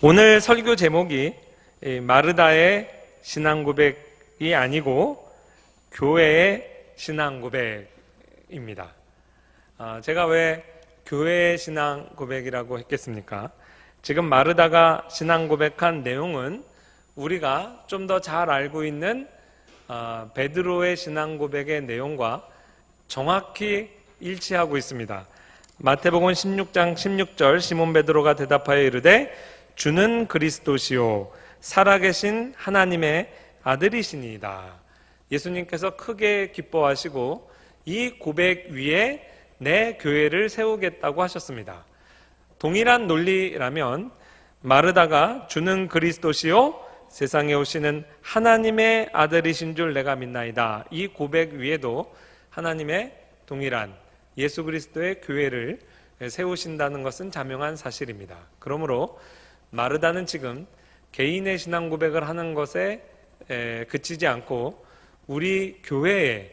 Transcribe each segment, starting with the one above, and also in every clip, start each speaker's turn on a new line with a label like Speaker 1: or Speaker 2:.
Speaker 1: 오늘 설교 제목이 마르다의 신앙 고백이 아니고 교회의 신앙 고백입니다. 제가 왜 교회의 신앙 고백이라고 했겠습니까? 지금 마르다가 신앙 고백한 내용은 우리가 좀 더 잘 알고 있는 베드로의 신앙 고백의 내용과 정확히 일치하고 있습니다. 마태복음 16장 16절 시몬 베드로가 대답하여 이르되 주는 그리스도시요 살아계신 하나님의 아들이시니이다. 예수님께서 크게 기뻐하시고 이 고백 위에 내 교회를 세우겠다고 하셨습니다. 동일한 논리라면 마르다가 주는 그리스도시요 세상에 오시는 하나님의 아들이신 줄 내가 믿나이다. 이 고백 위에도 하나님의 동일한 예수 그리스도의 교회를 세우신다는 것은 자명한 사실입니다. 그러므로 마르다는 지금 개인의 신앙 고백을 하는 것에 그치지 않고 우리 교회의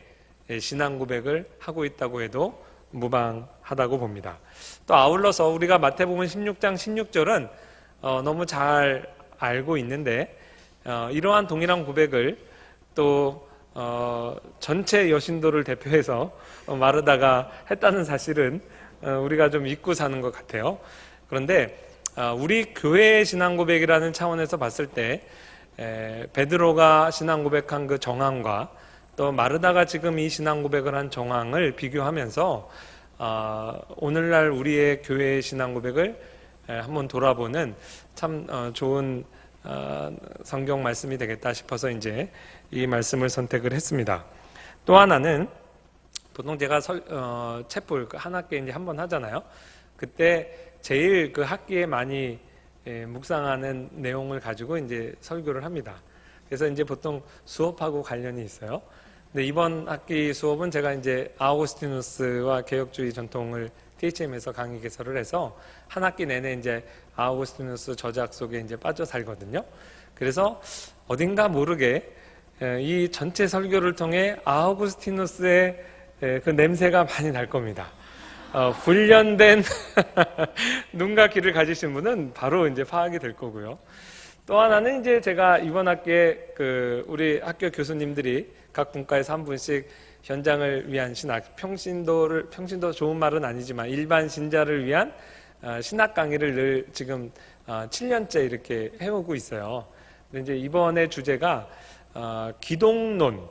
Speaker 1: 신앙 고백을 하고 있다고 해도 무방하다고 봅니다. 또 아울러서 우리가 마태복음 16장 16절은 너무 잘 알고 있는데 이러한 동일한 고백을 또 전체 여신도를 대표해서 마르다가 했다는 사실은 우리가 좀 잊고 사는 것 같아요. 그런데 우리 교회의 신앙 고백이라는 차원에서 봤을 때 베드로가 신앙 고백한 그 정황과 또 마르다가 지금 이 신앙 고백을 한 정황을 비교하면서 오늘날 우리의 교회의 신앙 고백을 한번 돌아보는 참 좋은 성경 말씀이 되겠다 싶어서 이제 이 말씀을 선택을 했습니다. 또 하나는 보통 제가 챗불 한 학기에 이제 한 번 하잖아요. 그때 제일 그 학기에 많이 묵상하는 내용을 가지고 이제 설교를 합니다. 그래서 이제 보통 수업하고 관련이 있어요. 근데 이번 학기 수업은 제가 이제 아우구스티누스와 개혁주의 전통을 THM에서 강의 개설을 해서 한 학기 내내 이제 아우구스티누스 저작 속에 이제 빠져 살거든요. 그래서 어딘가 모르게 이 전체 설교를 통해 아우구스티누스의 그 냄새가 많이 날 겁니다. 훈련된 눈과 귀를 가지신 분은 바로 이제 파악이 될 거고요. 또 하나는 이제 제가 이번 학기에 우리 학교 교수님들이 각 분과에서 한 분씩 현장을 위한 신학, 평신도 좋은 말은 아니지만 일반 신자를 위한 신학 강의를 늘 지금 7년째 이렇게 해오고 있어요. 근데 이제 이번에 주제가 기독론,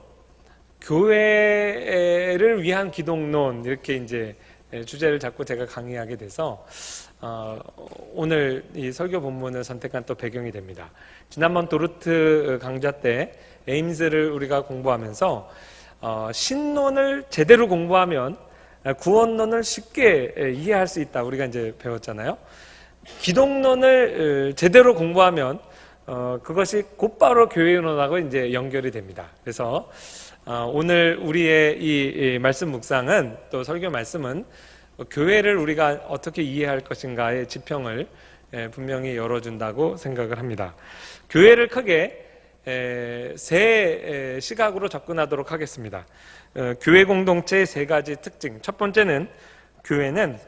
Speaker 1: 교회를 위한 기독론 이렇게 이제 주제를 잡고 제가 강의하게 돼서 오늘 이 설교 본문을 선택한 또 배경이 됩니다. 지난번 도르트 강좌 때 에임스를 우리가 공부하면서 신론을 제대로 공부하면 구원론을 쉽게 이해할 수 있다 우리가 이제 배웠잖아요. 기독론을 제대로 공부하면 그것이 곧바로 교회론하고 이제 연결이 됩니다. 그래서 오늘 우리의 이 말씀 묵상은 또 설교 말씀은 교회를 우리가 어떻게 이해할 것인가의 지평을 분명히 열어준다고 생각을 합니다. 교회를 크게 세 시각으로 접근하도록 하겠습니다. 교회 공동체의 세 가지 특징. 첫 번째는 교회는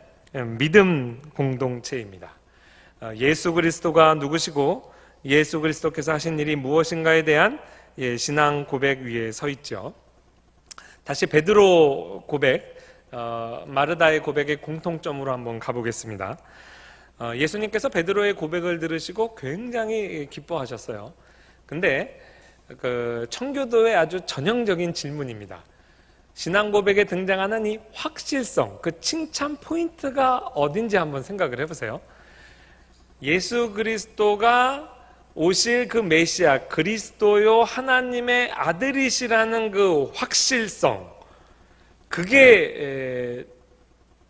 Speaker 1: 믿음 공동체입니다. 예수 그리스도가 누구시고 예수 그리스도께서 하신 일이 무엇인가에 대한 신앙 고백 위에 서 있죠. 다시 베드로 고백, 마르다의 고백의 공통점으로 한번 가보겠습니다. 예수님께서 베드로의 고백을 들으시고 굉장히 기뻐하셨어요. 근데 청교도의 아주 전형적인 질문입니다. 신앙 고백에 등장하는 이 확실성, 그 칭찬 포인트가 어딘지 한번 생각을 해보세요. 예수 그리스도가 오실 그 메시아 그리스도요 하나님의 아들이시라는 그 확실성, 그게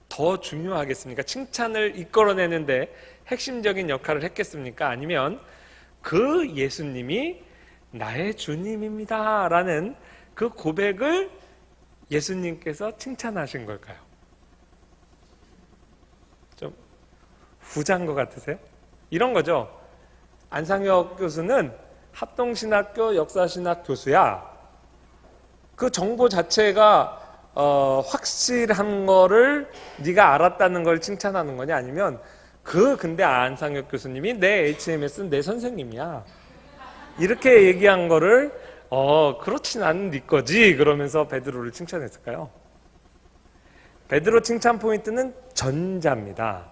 Speaker 1: 더 중요하겠습니까? 칭찬을 이끌어내는데 핵심적인 역할을 했겠습니까? 아니면 그 예수님이 나의 주님입니다 라는 그 고백을 예수님께서 칭찬하신 걸까요? 좀 후자인 것 같으세요? 이런 거죠. 안상혁 교수는 합동신학교 역사신학 교수야. 그 정보 자체가 확실한 거를 네가 알았다는 걸 칭찬하는 거냐, 아니면 근데 안상혁 교수님이 내 HMS는 내 선생님이야. 이렇게 얘기한 거를 그렇진 않은 네 거지 그러면서 베드로를 칭찬했을까요? 베드로 칭찬 포인트는 전자입니다.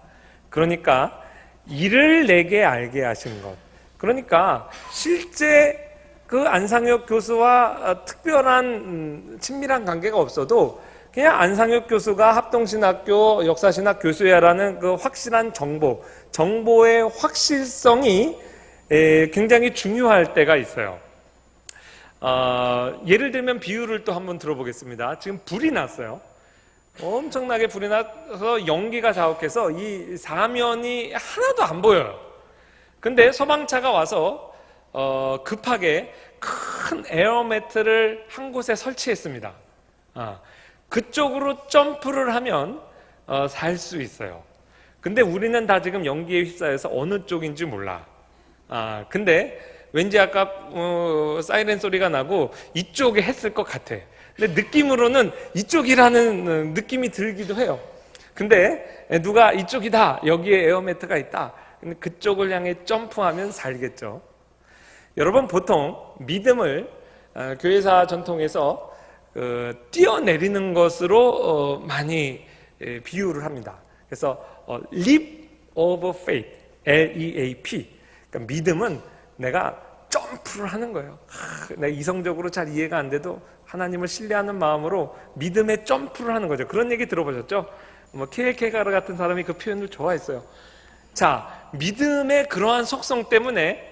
Speaker 1: 그러니까 이를 내게 알게 하신 것. 그러니까 실제 그 안상혁 교수와 특별한 친밀한 관계가 없어도 그냥 안상혁 교수가 합동신학교 역사신학 교수야라는 그 확실한 정보의 확실성이 굉장히 중요할 때가 있어요. 예를 들면 비유를 또 한번 들어보겠습니다. 지금 불이 났어요. 엄청나게 불이 나서 연기가 자욱해서 이 사면이 하나도 안 보여요. 근데 소방차가 와서 급하게 큰 에어매트를 한 곳에 설치했습니다. 그쪽으로 점프를 하면 살 수 있어요. 근데 우리는 다 지금 연기에 휩싸여서 어느 쪽인지 몰라. 근데 왠지 아까 사이렌 소리가 나고 이쪽에 했을 것 같아. 근데 느낌으로는 이쪽이라는 느낌이 들기도 해요. 근데 누가 이쪽이다, 여기에 에어매트가 있다, 근데 그쪽을 향해 점프하면 살겠죠. 여러분, 보통 믿음을 교회사 전통에서 뛰어내리는 것으로 많이 비유를 합니다. 그래서 leap of faith, L-E-A-P. 그러니까 믿음은 내가 점프를 하는 거예요. 내가 이성적으로 잘 이해가 안 돼도 하나님을 신뢰하는 마음으로 믿음의 점프를 하는 거죠. 그런 얘기 들어보셨죠? 케일케가르 같은 사람이 그 표현을 좋아했어요. 자, 믿음의 그러한 속성 때문에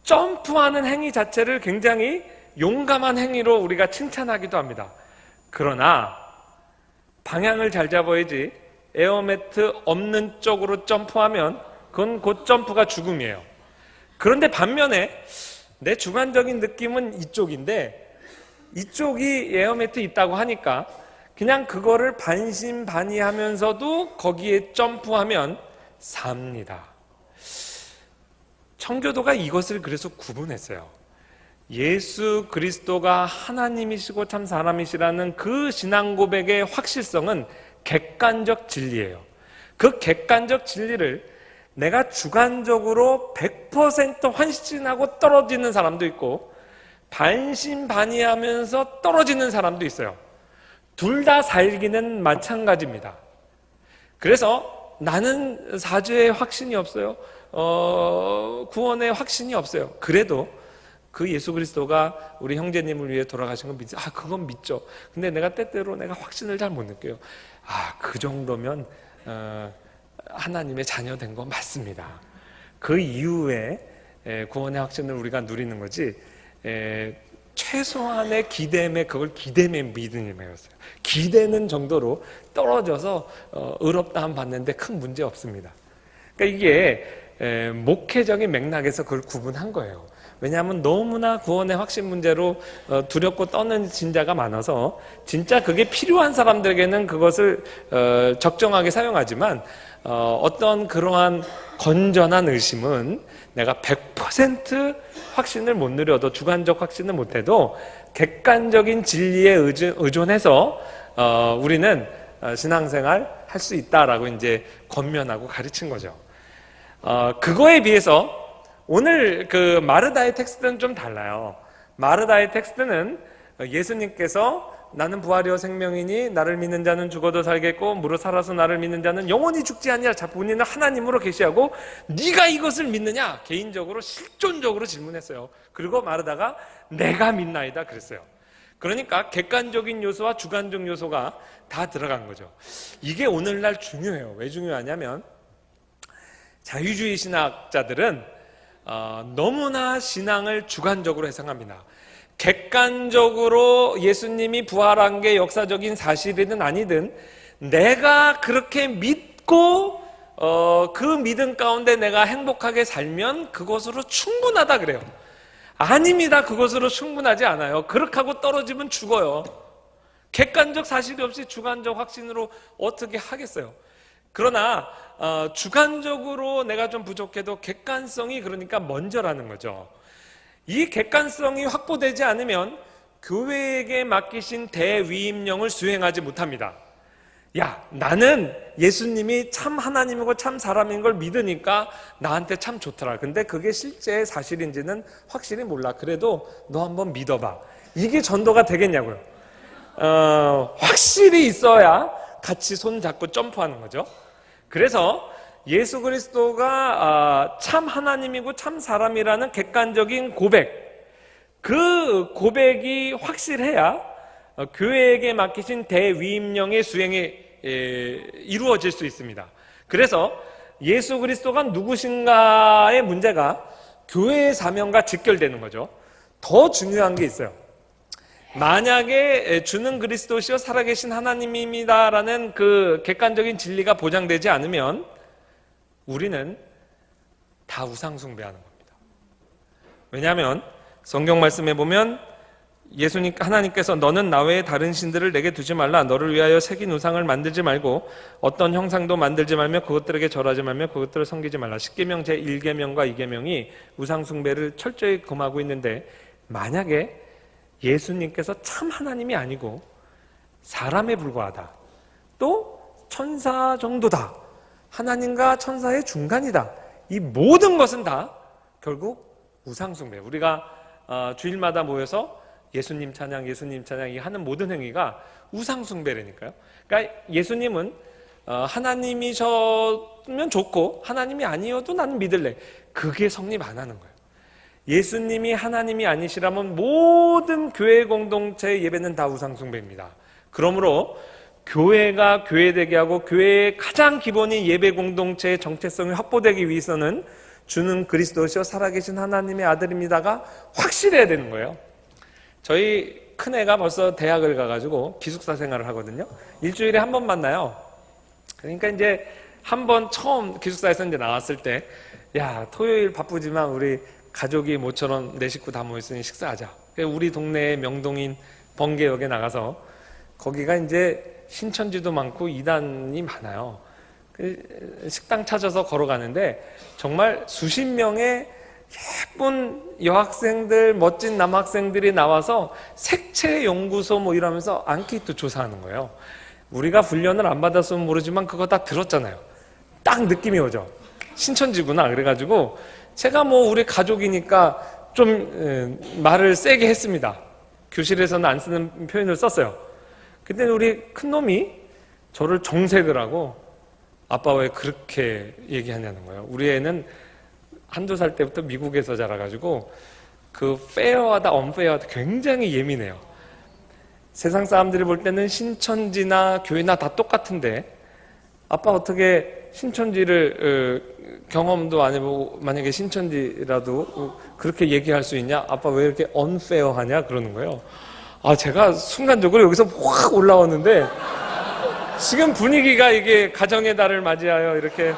Speaker 1: 점프하는 행위 자체를 굉장히 용감한 행위로 우리가 칭찬하기도 합니다. 그러나 방향을 잘 잡아야지 에어매트 없는 쪽으로 점프하면 그건 곧 점프가 죽음이에요. 그런데 반면에 내 주관적인 느낌은 이쪽인데 이쪽이 에어매트 있다고 하니까 그냥 그거를 반신반의하면서도 거기에 점프하면 삽니다. 청교도가 이것을 그래서 구분했어요. 예수 그리스도가 하나님이시고 참 사람이시라는 그 신앙 고백의 확실성은 객관적 진리예요. 그 객관적 진리를 내가 주관적으로 100% 환신하고 떨어지는 사람도 있고 반신반의하면서 떨어지는 사람도 있어요. 둘 다 살기는 마찬가지입니다. 그래서 나는 사죄의 확신이 없어요. 구원의 확신이 없어요. 그래도 그 예수 그리스도가 우리 형제님을 위해 돌아가신 건 믿죠. 그건 믿죠. 근데 내가 때때로 내가 확신을 잘 못 느껴요. 그 정도면 하나님의 자녀 된 거 맞습니다. 그 이후에 구원의 확신을 우리가 누리는 거지, 최소한의 기댐에 그걸 기댐의 믿음이었어요. 기대는 정도로 떨어져서 의롭다함 받는데 큰 문제 없습니다. 그러니까 이게 목회적인 맥락에서 그걸 구분한 거예요. 왜냐하면 너무나 구원의 확신 문제로 두렵고 떠는 진자가 많아서 진짜 그게 필요한 사람들에게는 그것을 적정하게 사용하지만 어떤 그러한 건전한 의심은 내가 100% 확신을 못 누려도, 주관적 확신을 못해도 객관적인 진리에 의존해서 우리는 신앙생활 할 수 있다라고 이제 권면하고 가르친 거죠. 그거에 비해서 오늘 그 마르다의 텍스트는 좀 달라요. 마르다의 텍스트는 예수님께서 나는 부활이요 생명이니 나를 믿는 자는 죽어도 살겠고 무릇 살아서 나를 믿는 자는 영원히 죽지 아니하리라. 자, 본인은 하나님으로 계시하고 네가 이것을 믿느냐? 개인적으로 실존적으로 질문했어요. 그리고 마르다가 내가 믿나이다 그랬어요. 그러니까 객관적인 요소와 주관적 요소가 다 들어간 거죠. 이게 오늘날 중요해요. 왜 중요하냐면 자유주의 신학자들은 너무나 신앙을 주관적으로 해석합니다. 객관적으로 예수님이 부활한 게 역사적인 사실이든 아니든 내가 그렇게 믿고 그 믿음 가운데 내가 행복하게 살면 그것으로 충분하다 그래요. 아닙니다. 그것으로 충분하지 않아요. 그렇게 하고 떨어지면 죽어요. 객관적 사실이 없이 주관적 확신으로 어떻게 하겠어요? 그러나 주관적으로 내가 좀 부족해도 객관성이 그러니까 먼저라는 거죠. 이 객관성이 확보되지 않으면 교회에게 맡기신 대위임령을 수행하지 못합니다. 야, 나는 예수님이 참 하나님이고 참 사람인 걸 믿으니까 나한테 참 좋더라. 근데 그게 실제 사실인지는 확실히 몰라. 그래도 너 한번 믿어봐. 이게 전도가 되겠냐고요. 확실히 있어야 같이 손 잡고 점프하는 거죠. 그래서 예수 그리스도가 참 하나님이고 참 사람이라는 객관적인 고백, 그 고백이 확실해야 교회에게 맡기신 대위임령의 수행이 이루어질 수 있습니다. 그래서 예수 그리스도가 누구신가의 문제가 교회의 사명과 직결되는 거죠. 더 중요한 게 있어요. 만약에 주는 그리스도시요 살아계신 하나님입니다라는 그 객관적인 진리가 보장되지 않으면 우리는 다 우상숭배하는 겁니다. 왜냐하면 성경 말씀에 보면 하나님께서 너는 나 외에 다른 신들을 내게 두지 말라. 너를 위하여 새긴 우상을 만들지 말고 어떤 형상도 만들지 말며 그것들에게 절하지 말며 그것들을 섬기지 말라. 10계명 제1계명과 2계명이 우상숭배를 철저히 금하고 있는데, 만약에 예수님께서 참 하나님이 아니고 사람에 불과하다, 또 천사 정도다, 하나님과 천사의 중간이다, 이 모든 것은 다 결국 우상숭배. 우리가 주일마다 모여서 예수님 찬양 이 하는 모든 행위가 우상숭배라니까요. 그러니까 예수님은 하나님이셨으면 좋고 하나님이 아니어도 나는 믿을래, 그게 성립 안 하는 거예요. 예수님이 하나님이 아니시라면 모든 교회 공동체의 예배는 다 우상숭배입니다. 그러므로 교회가 교회되게 하고 교회의 가장 기본인 예배 공동체의 정체성이 확보되기 위해서는 주는 그리스도시요 살아계신 하나님의 아들입니다가 확실해야 되는 거예요. 저희 큰애가 벌써 대학을 가가지고 기숙사 생활을 하거든요. 일주일에 한 번 만나요. 그러니까 이제 한 번 처음 기숙사에서 이제 나왔을 때, 야, 토요일 바쁘지만 우리 가족이 모처럼 내 식구 다 모였으니 식사하자. 우리 동네의 명동인 번개역에 나가서, 거기가 이제 신천지도 많고 이단이 많아요. 식당 찾아서 걸어가는데 정말 수십 명의 예쁜 여학생들, 멋진 남학생들이 나와서 색채연구소 뭐 이러면서 앙케이트 조사하는 거예요. 우리가 훈련을 안 받았으면 모르지만 그거 다 들었잖아요. 딱 느낌이 오죠. 신천지구나. 그래가지고 제가 뭐 우리 가족이니까 좀 말을 세게 했습니다. 교실에서는 안 쓰는 표현을 썼어요. 근데 우리 큰놈이 저를 정색을 하고, 아빠 왜 그렇게 얘기하냐는 거예요. 우리 애는 한두 살 때부터 미국에서 자라가지고 그 페어하다 언페어하다 굉장히 예민해요. 세상 사람들이 볼 때는 신천지나 교회나 다 똑같은데, 아빠 어떻게 신천지를 경험도 안 해보고 만약에 신천지라도 그렇게 얘기할 수 있냐? 아빠 왜 이렇게 언페어하냐? 그러는 거예요. 제가 순간적으로 여기서 확 올라왔는데, 지금 분위기가 이게 가정의 달을 맞이하여 이렇게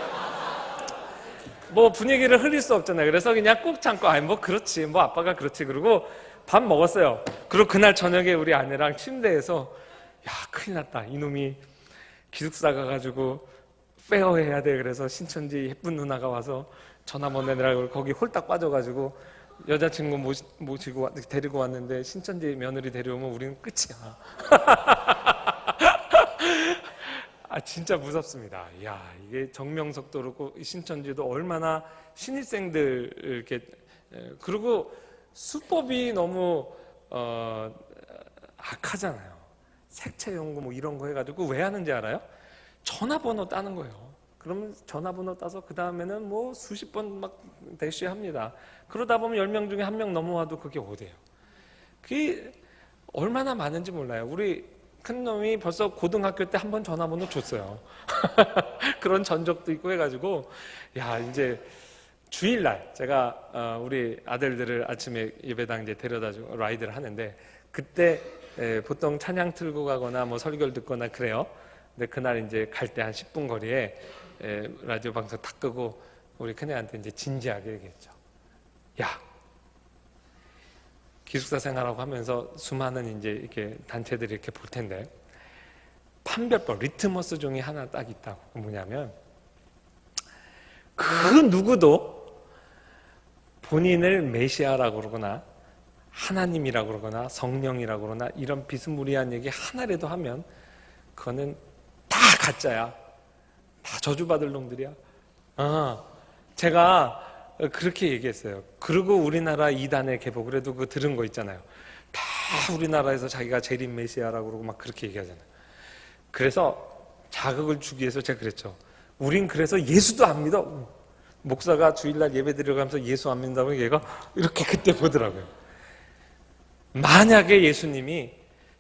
Speaker 1: 뭐 분위기를 흘릴 수 없잖아요. 그래서 그냥 꾹 참고, 뭐 그렇지, 뭐 아빠가 그렇지, 그러고 밥 먹었어요. 그리고 그날 저녁에 우리 아내랑 침대에서, 야, 큰일 났다, 이놈이 기숙사 가가지고 페어해야 돼. 그래서 신천지 예쁜 누나가 와서 전화 보내느라고 거기 홀딱 빠져가지고 여자친구 모시고 데리고 왔는데, 신천지 며느리 데려오면 우리는 끝이야. 진짜 무섭습니다. 야, 이게 정명석도 그렇고 신천지도 얼마나 신입생들 이렇게, 그리고 수법이 너무 악하잖아요. 색채 연구 뭐 이런 거 해가지고 왜 하는지 알아요? 전화번호 따는 거예요. 그러면 전화번호 따서 그 다음에는 뭐 수십 번 막 대쉬합니다. 그러다 보면 10명 중에 1명 넘어와도 그게 어디예요? 그게 얼마나 많은지 몰라요. 우리 큰놈이 벌써 고등학교 때 한 번 전화번호 줬어요. 그런 전적도 있고 해가지고, 야, 이제 주일날 제가 우리 아들들을 아침에 예배당 이제 데려다주고 라이드를 하는데, 그때 보통 찬양 틀고 가거나 뭐 설교를 듣거나 그래요. 근데 그날 이제 갈 때 한 10분 거리에 라디오 방송 탁 끄고 우리 큰애한테 이제 진지하게 얘기했죠. 야, 기숙사 생활하고 하면서 수많은 이제 이렇게 단체들이 이렇게 볼 텐데, 판별법, 리트머스 종이 하나 딱 있다고. 뭐냐면, 그 누구도 본인을 메시아라고 그러거나 하나님이라고 그러거나 성령이라고 그러나 이런 비스무리한 얘기 하나라도 하면 그거는 다 가짜야. 다 저주받을 놈들이야. 제가 그렇게 얘기했어요. 그리고 우리나라 이단의 개복을 해도 그거 들은 거 있잖아요. 다 우리나라에서 자기가 재림 메시아라고 그러고 막 그렇게 얘기하잖아요. 그래서 자극을 주기 위해서 제가 그랬죠. 우린 그래서 예수도 안 믿어. 목사가 주일날 예배 드려가면서 예수 안 믿는다고 얘가 이렇게 그때 보더라고요. 만약에 예수님이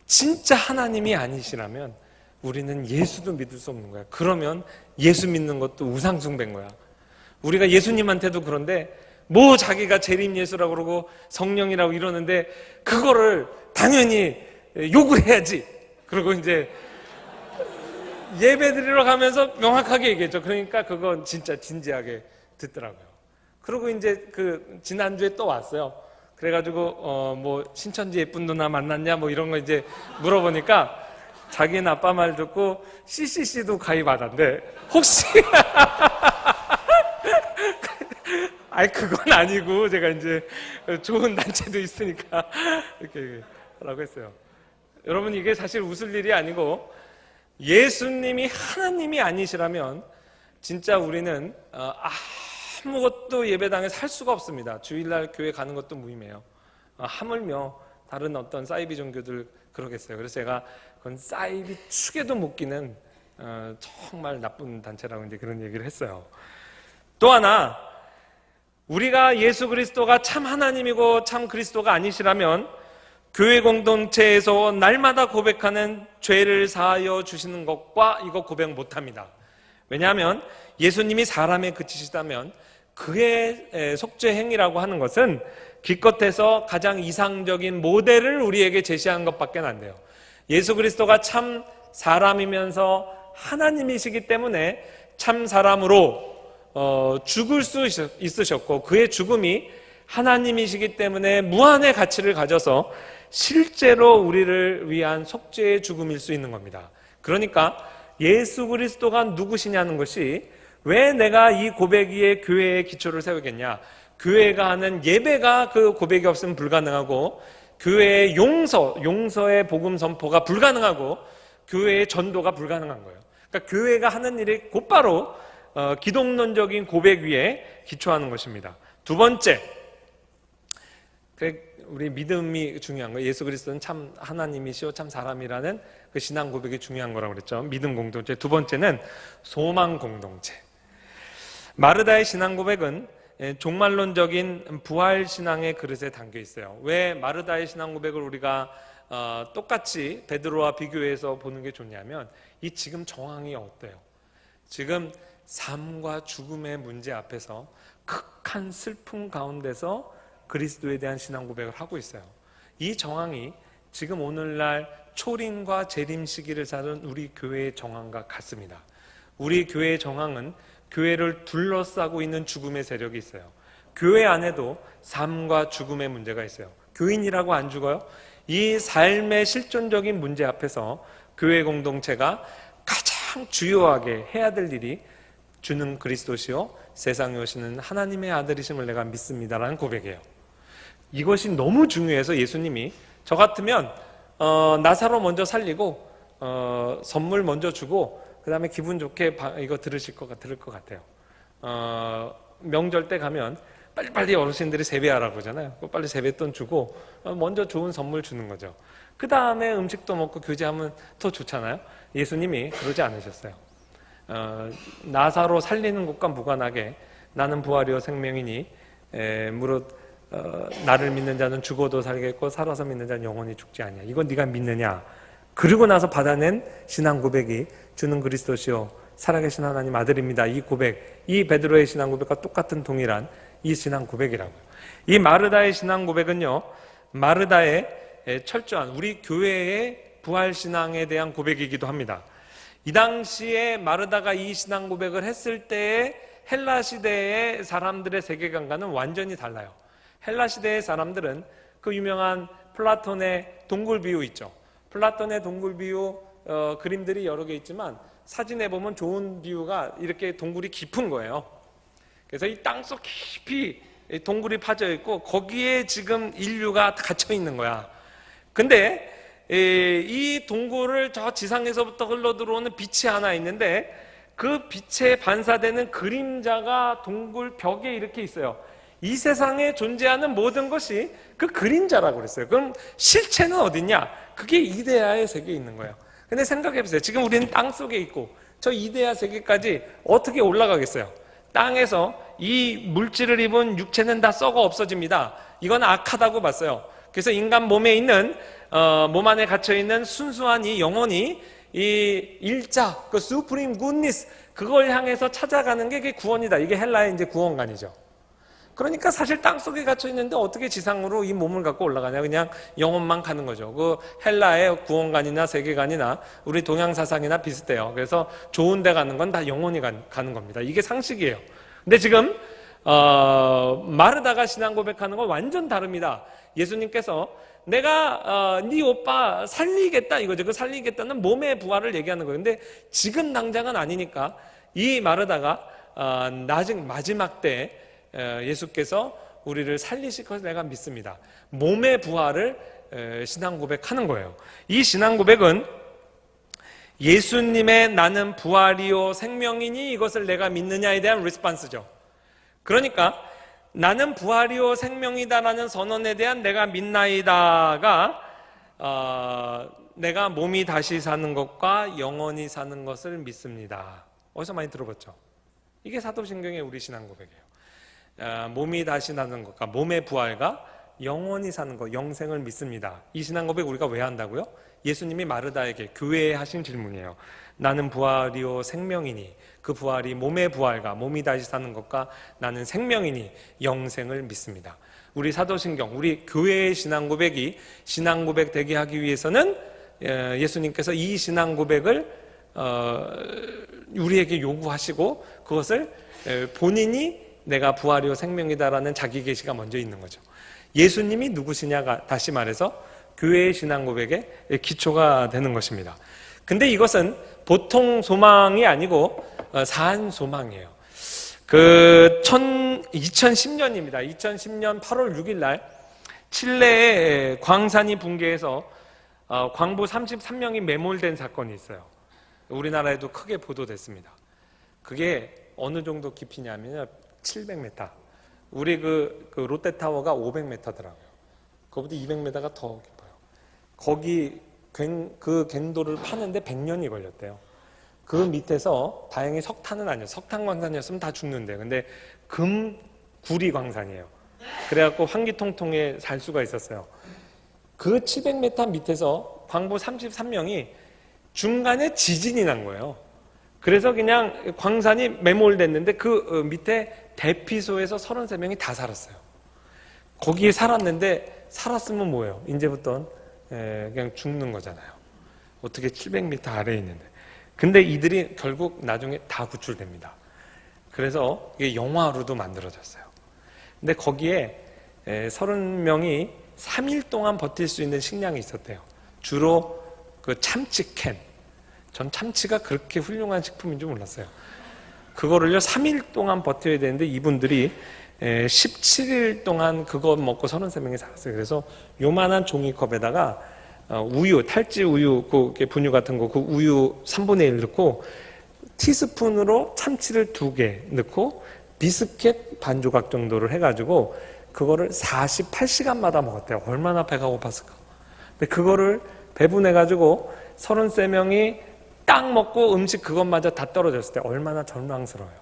Speaker 1: 진짜 하나님이 아니시라면 우리는 예수도 믿을 수 없는 거야. 그러면 예수 믿는 것도 우상숭배인 거야. 우리가 예수님한테도 그런데 뭐 자기가 재림 예수라고 그러고 성령이라고 이러는데 그거를 당연히 욕을 해야지. 그리고 이제 예배 드리러 가면서 명확하게 얘기했죠. 그러니까 그건 진짜 진지하게 듣더라고요. 그리고 이제 그 지난주에 또 왔어요. 그래가지고 뭐 신천지 예쁜 누나 만났냐 뭐 이런 거 이제 물어보니까 자기는 아빠 말 듣고 CCC도 가입 안 한대. 혹시 아니 그건 아니고 제가 이제 좋은 단체도 있으니까 이렇게 하라고 했어요. 여러분 이게 사실 웃을 일이 아니고 예수님이 하나님이 아니시라면 진짜 우리는 아무것도 예배당에 살 수가 없습니다. 주일날 교회 가는 것도 무의미해요. 하물며 다른 어떤 사이비 종교들 그러겠어요. 그래서 제가 그건 사이비 축에도 못 끼는 정말 나쁜 단체라고 이제 그런 얘기를 했어요. 또 하나 우리가 예수 그리스도가 참 하나님이고 참 그리스도가 아니시라면 교회 공동체에서 날마다 고백하는 죄를 사하여 주시는 것과 이거 고백 못합니다. 왜냐하면 예수님이 사람에 그치시다면 그의 속죄 행위라고 하는 것은 기껏해서 가장 이상적인 모델을 우리에게 제시한 것밖에 안 돼요. 예수 그리스도가 참 사람이면서 하나님이시기 때문에 참 사람으로 죽을 수 있으셨고 그의 죽음이 하나님이시기 때문에 무한의 가치를 가져서 실제로 우리를 위한 속죄의 죽음일 수 있는 겁니다. 그러니까 예수 그리스도가 누구시냐는 것이 왜 내가 이 고백 위에 교회의 기초를 세우겠냐. 교회가 하는 예배가 그 고백이 없으면 불가능하고 교회의 용서의 복음 선포가 불가능하고 교회의 전도가 불가능한 거예요. 그러니까 교회가 하는 일이 곧바로 기독론적인 고백 위에 기초하는 것입니다. 두 번째, 우리 믿음이 중요한 거예요. 예수 그리스도는 참 하나님이시오 참 사람이라는 그 신앙 고백이 중요한 거라고 그랬죠. 믿음 공동체. 두 번째는 소망 공동체. 마르다의 신앙 고백은 종말론적인 부활 신앙의 그릇에 담겨 있어요. 왜 마르다의 신앙 고백을 우리가 똑같이 베드로와 비교해서 보는 게 좋냐면 이 지금 정황이 어때요? 지금 삶과 죽음의 문제 앞에서 극한 슬픔 가운데서 그리스도에 대한 신앙 고백을 하고 있어요. 이 정황이 지금 오늘날 초림과 재림 시기를 사는 우리 교회의 정황과 같습니다. 우리 교회의 정황은 교회를 둘러싸고 있는 죽음의 세력이 있어요. 교회 안에도 삶과 죽음의 문제가 있어요. 교인이라고 안 죽어요? 이 삶의 실존적인 문제 앞에서 교회 공동체가 가장 주요하게 해야 될 일이 주는 그리스도시요 세상에 오시는 하나님의 아들이심을 내가 믿습니다라는 고백이에요. 이것이 너무 중요해서 예수님이 저 같으면 나사로 먼저 살리고 선물 먼저 주고 그 다음에 기분 좋게 이거 들을 것 같아요. 명절 때 가면 빨리빨리 어르신들이 세배하라고 그러잖아요. 빨리 세뱃돈 주고 먼저 좋은 선물 주는 거죠. 그 다음에 음식도 먹고 교제하면 더 좋잖아요. 예수님이 그러지 않으셨어요. 나사로 살리는 것과 무관하게 나는 부활이요 생명이니 무릇 나를 믿는 자는 죽어도 살겠고 살아서 믿는 자는 영원히 죽지 않냐. 이건 네가 믿느냐. 그리고 나서 받아낸 신앙 고백이 주는 그리스도시요 살아계신 하나님 아들입니다. 이 고백, 이 베드로의 신앙 고백과 똑같은 동일한 이 신앙 고백이라고요. 이 마르다의 신앙 고백은요, 마르다의 철저한 우리 교회의 부활 신앙에 대한 고백이기도 합니다. 이 당시에 마르다가 이 신앙 고백을 했을 때의 헬라 시대의 사람들의 세계관과는 완전히 달라요. 헬라 시대의 사람들은 그 유명한 플라톤의 동굴 비유 있죠. 플라톤의 동굴 비유 그림들이 여러 개 있지만 사진에 보면 좋은 비유가 이렇게 동굴이 깊은 거예요. 그래서 이 땅속 깊이 동굴이 파져 있고 거기에 지금 인류가 갇혀 있는 거야. 근데 이 동굴을 저 지상에서부터 흘러 들어오는 빛이 하나 있는데 그 빛에 반사되는 그림자가 동굴 벽에 이렇게 있어요. 이 세상에 존재하는 모든 것이 그 그림자라고 그랬어요. 그럼 실체는 어딨냐? 그게 이데아의 세계에 있는 거예요. 근데 생각해 보세요. 지금 우리는 땅 속에 있고 저 이데아 세계까지 어떻게 올라가겠어요? 땅에서 이 물질을 입은 육체는 다 썩어 없어집니다. 이건 악하다고 봤어요. 그래서 인간 몸에 있는 몸 안에 갇혀 있는 순수한 이 영혼이 이 일자, 그 supreme goodness 그걸 향해서 찾아가는 게 그게 구원이다. 이게 헬라의 이제 구원관이죠. 그러니까 사실 땅 속에 갇혀 있는데 어떻게 지상으로 이 몸을 갖고 올라가냐? 그냥 영혼만 가는 거죠. 그 헬라의 구원관이나 세계관이나 우리 동양 사상이나 비슷해요. 그래서 좋은 데 가는 건 다 영혼이 가는 겁니다. 이게 상식이에요. 근데 지금 마르다가 신앙 고백하는 건 완전 다릅니다. 예수님께서 내가 네 오빠 살리겠다 이거죠. 그 살리겠다는 몸의 부활을 얘기하는 거예요. 근데 지금 당장은 아니니까 이 마르다가 마지막 때 예수께서 우리를 살리실 것을 내가 믿습니다. 몸의 부활을 신앙 고백하는 거예요. 이 신앙 고백은 예수님의 나는 부활이요 생명이니 이것을 내가 믿느냐에 대한 리스폰스죠. 그러니까 나는 부활이요 생명이다라는 선언에 대한 내가 믿나이다가 내가 몸이 다시 사는 것과 영원히 사는 것을 믿습니다. 어디서 많이 들어봤죠? 이게 사도신경의 우리 신앙 고백이에요. 몸이 다시 나는 것과 몸의 부활과 영원히 사는 것, 영생을 믿습니다. 이 신앙 고백 우리가 왜 한다고요? 예수님이 마르다에게 교회에 하신 질문이에요. 나는 부활이요 생명이니 그 부활이 몸의 부활과 몸이 다시 사는 것과 나는 생명이니 영생을 믿습니다. 우리 사도신경, 우리 교회의 신앙 고백이 신앙 고백 되게 하기 위해서는 예수님께서 이 신앙 고백을 우리에게 요구하시고 그것을 본인이 내가 부활이요 생명이다라는 자기 계시가 먼저 있는 거죠. 예수님이 누구시냐가 다시 말해서 교회의 신앙 고백의 기초가 되는 것입니다. 근데 이것은 보통 소망이 아니고 산 소망이에요. 2010년입니다. 2010년 8월 6일 날 칠레의 광산이 붕괴해서 광부 33명이 매몰된 사건이 있어요. 우리나라에도 크게 보도됐습니다. 그게 어느 정도 깊이냐면요. 700m. 우리 그 롯데타워가 500m더라고요. 그거보다 200m가 더 깊어요. 거기 그 갱도를 파는데 100년이 걸렸대요. 그 밑에서 다행히 석탄은 아니에요. 석탄 광산이었으면 다 죽는데. 근데 구리 광산이에요. 그래갖고 환기통통에 살 수가 있었어요. 그 700m 밑에서 광부 33명이 중간에 지진이 난 거예요. 그래서 그냥 광산이 매몰됐는데 그 밑에 대피소에서 33명이 다 살았어요. 거기에 살았는데 살았으면 뭐예요? 이제부터는 그냥 죽는 거잖아요. 어떻게 700m 아래에 있는데. 근데 이들이 결국 나중에 다 구출됩니다. 그래서 이게 영화로도 만들어졌어요. 근데 거기에 30명이 3일 동안 버틸 수 있는 식량이 있었대요. 주로 그 참치캔. 전 참치가 그렇게 훌륭한 식품인 줄 몰랐어요. 그거를요 3일 동안 버텨야 되는데 이분들이 17일 동안 그거 먹고 33명이 살았어요. 그래서 요만한 종이컵에다가 우유, 탈지 우유, 그 분유 같은 거, 그 우유 3분의 1 넣고 티스푼으로 참치를 2개 넣고 비스켓 반 조각 정도를 해가지고 그거를 48시간마다 먹었대요. 얼마나 배가 고팠을까. 근데 그거를 배분해가지고 33명이 딱 먹고 음식 그것마저 다 떨어졌을 때 얼마나 절망스러워요.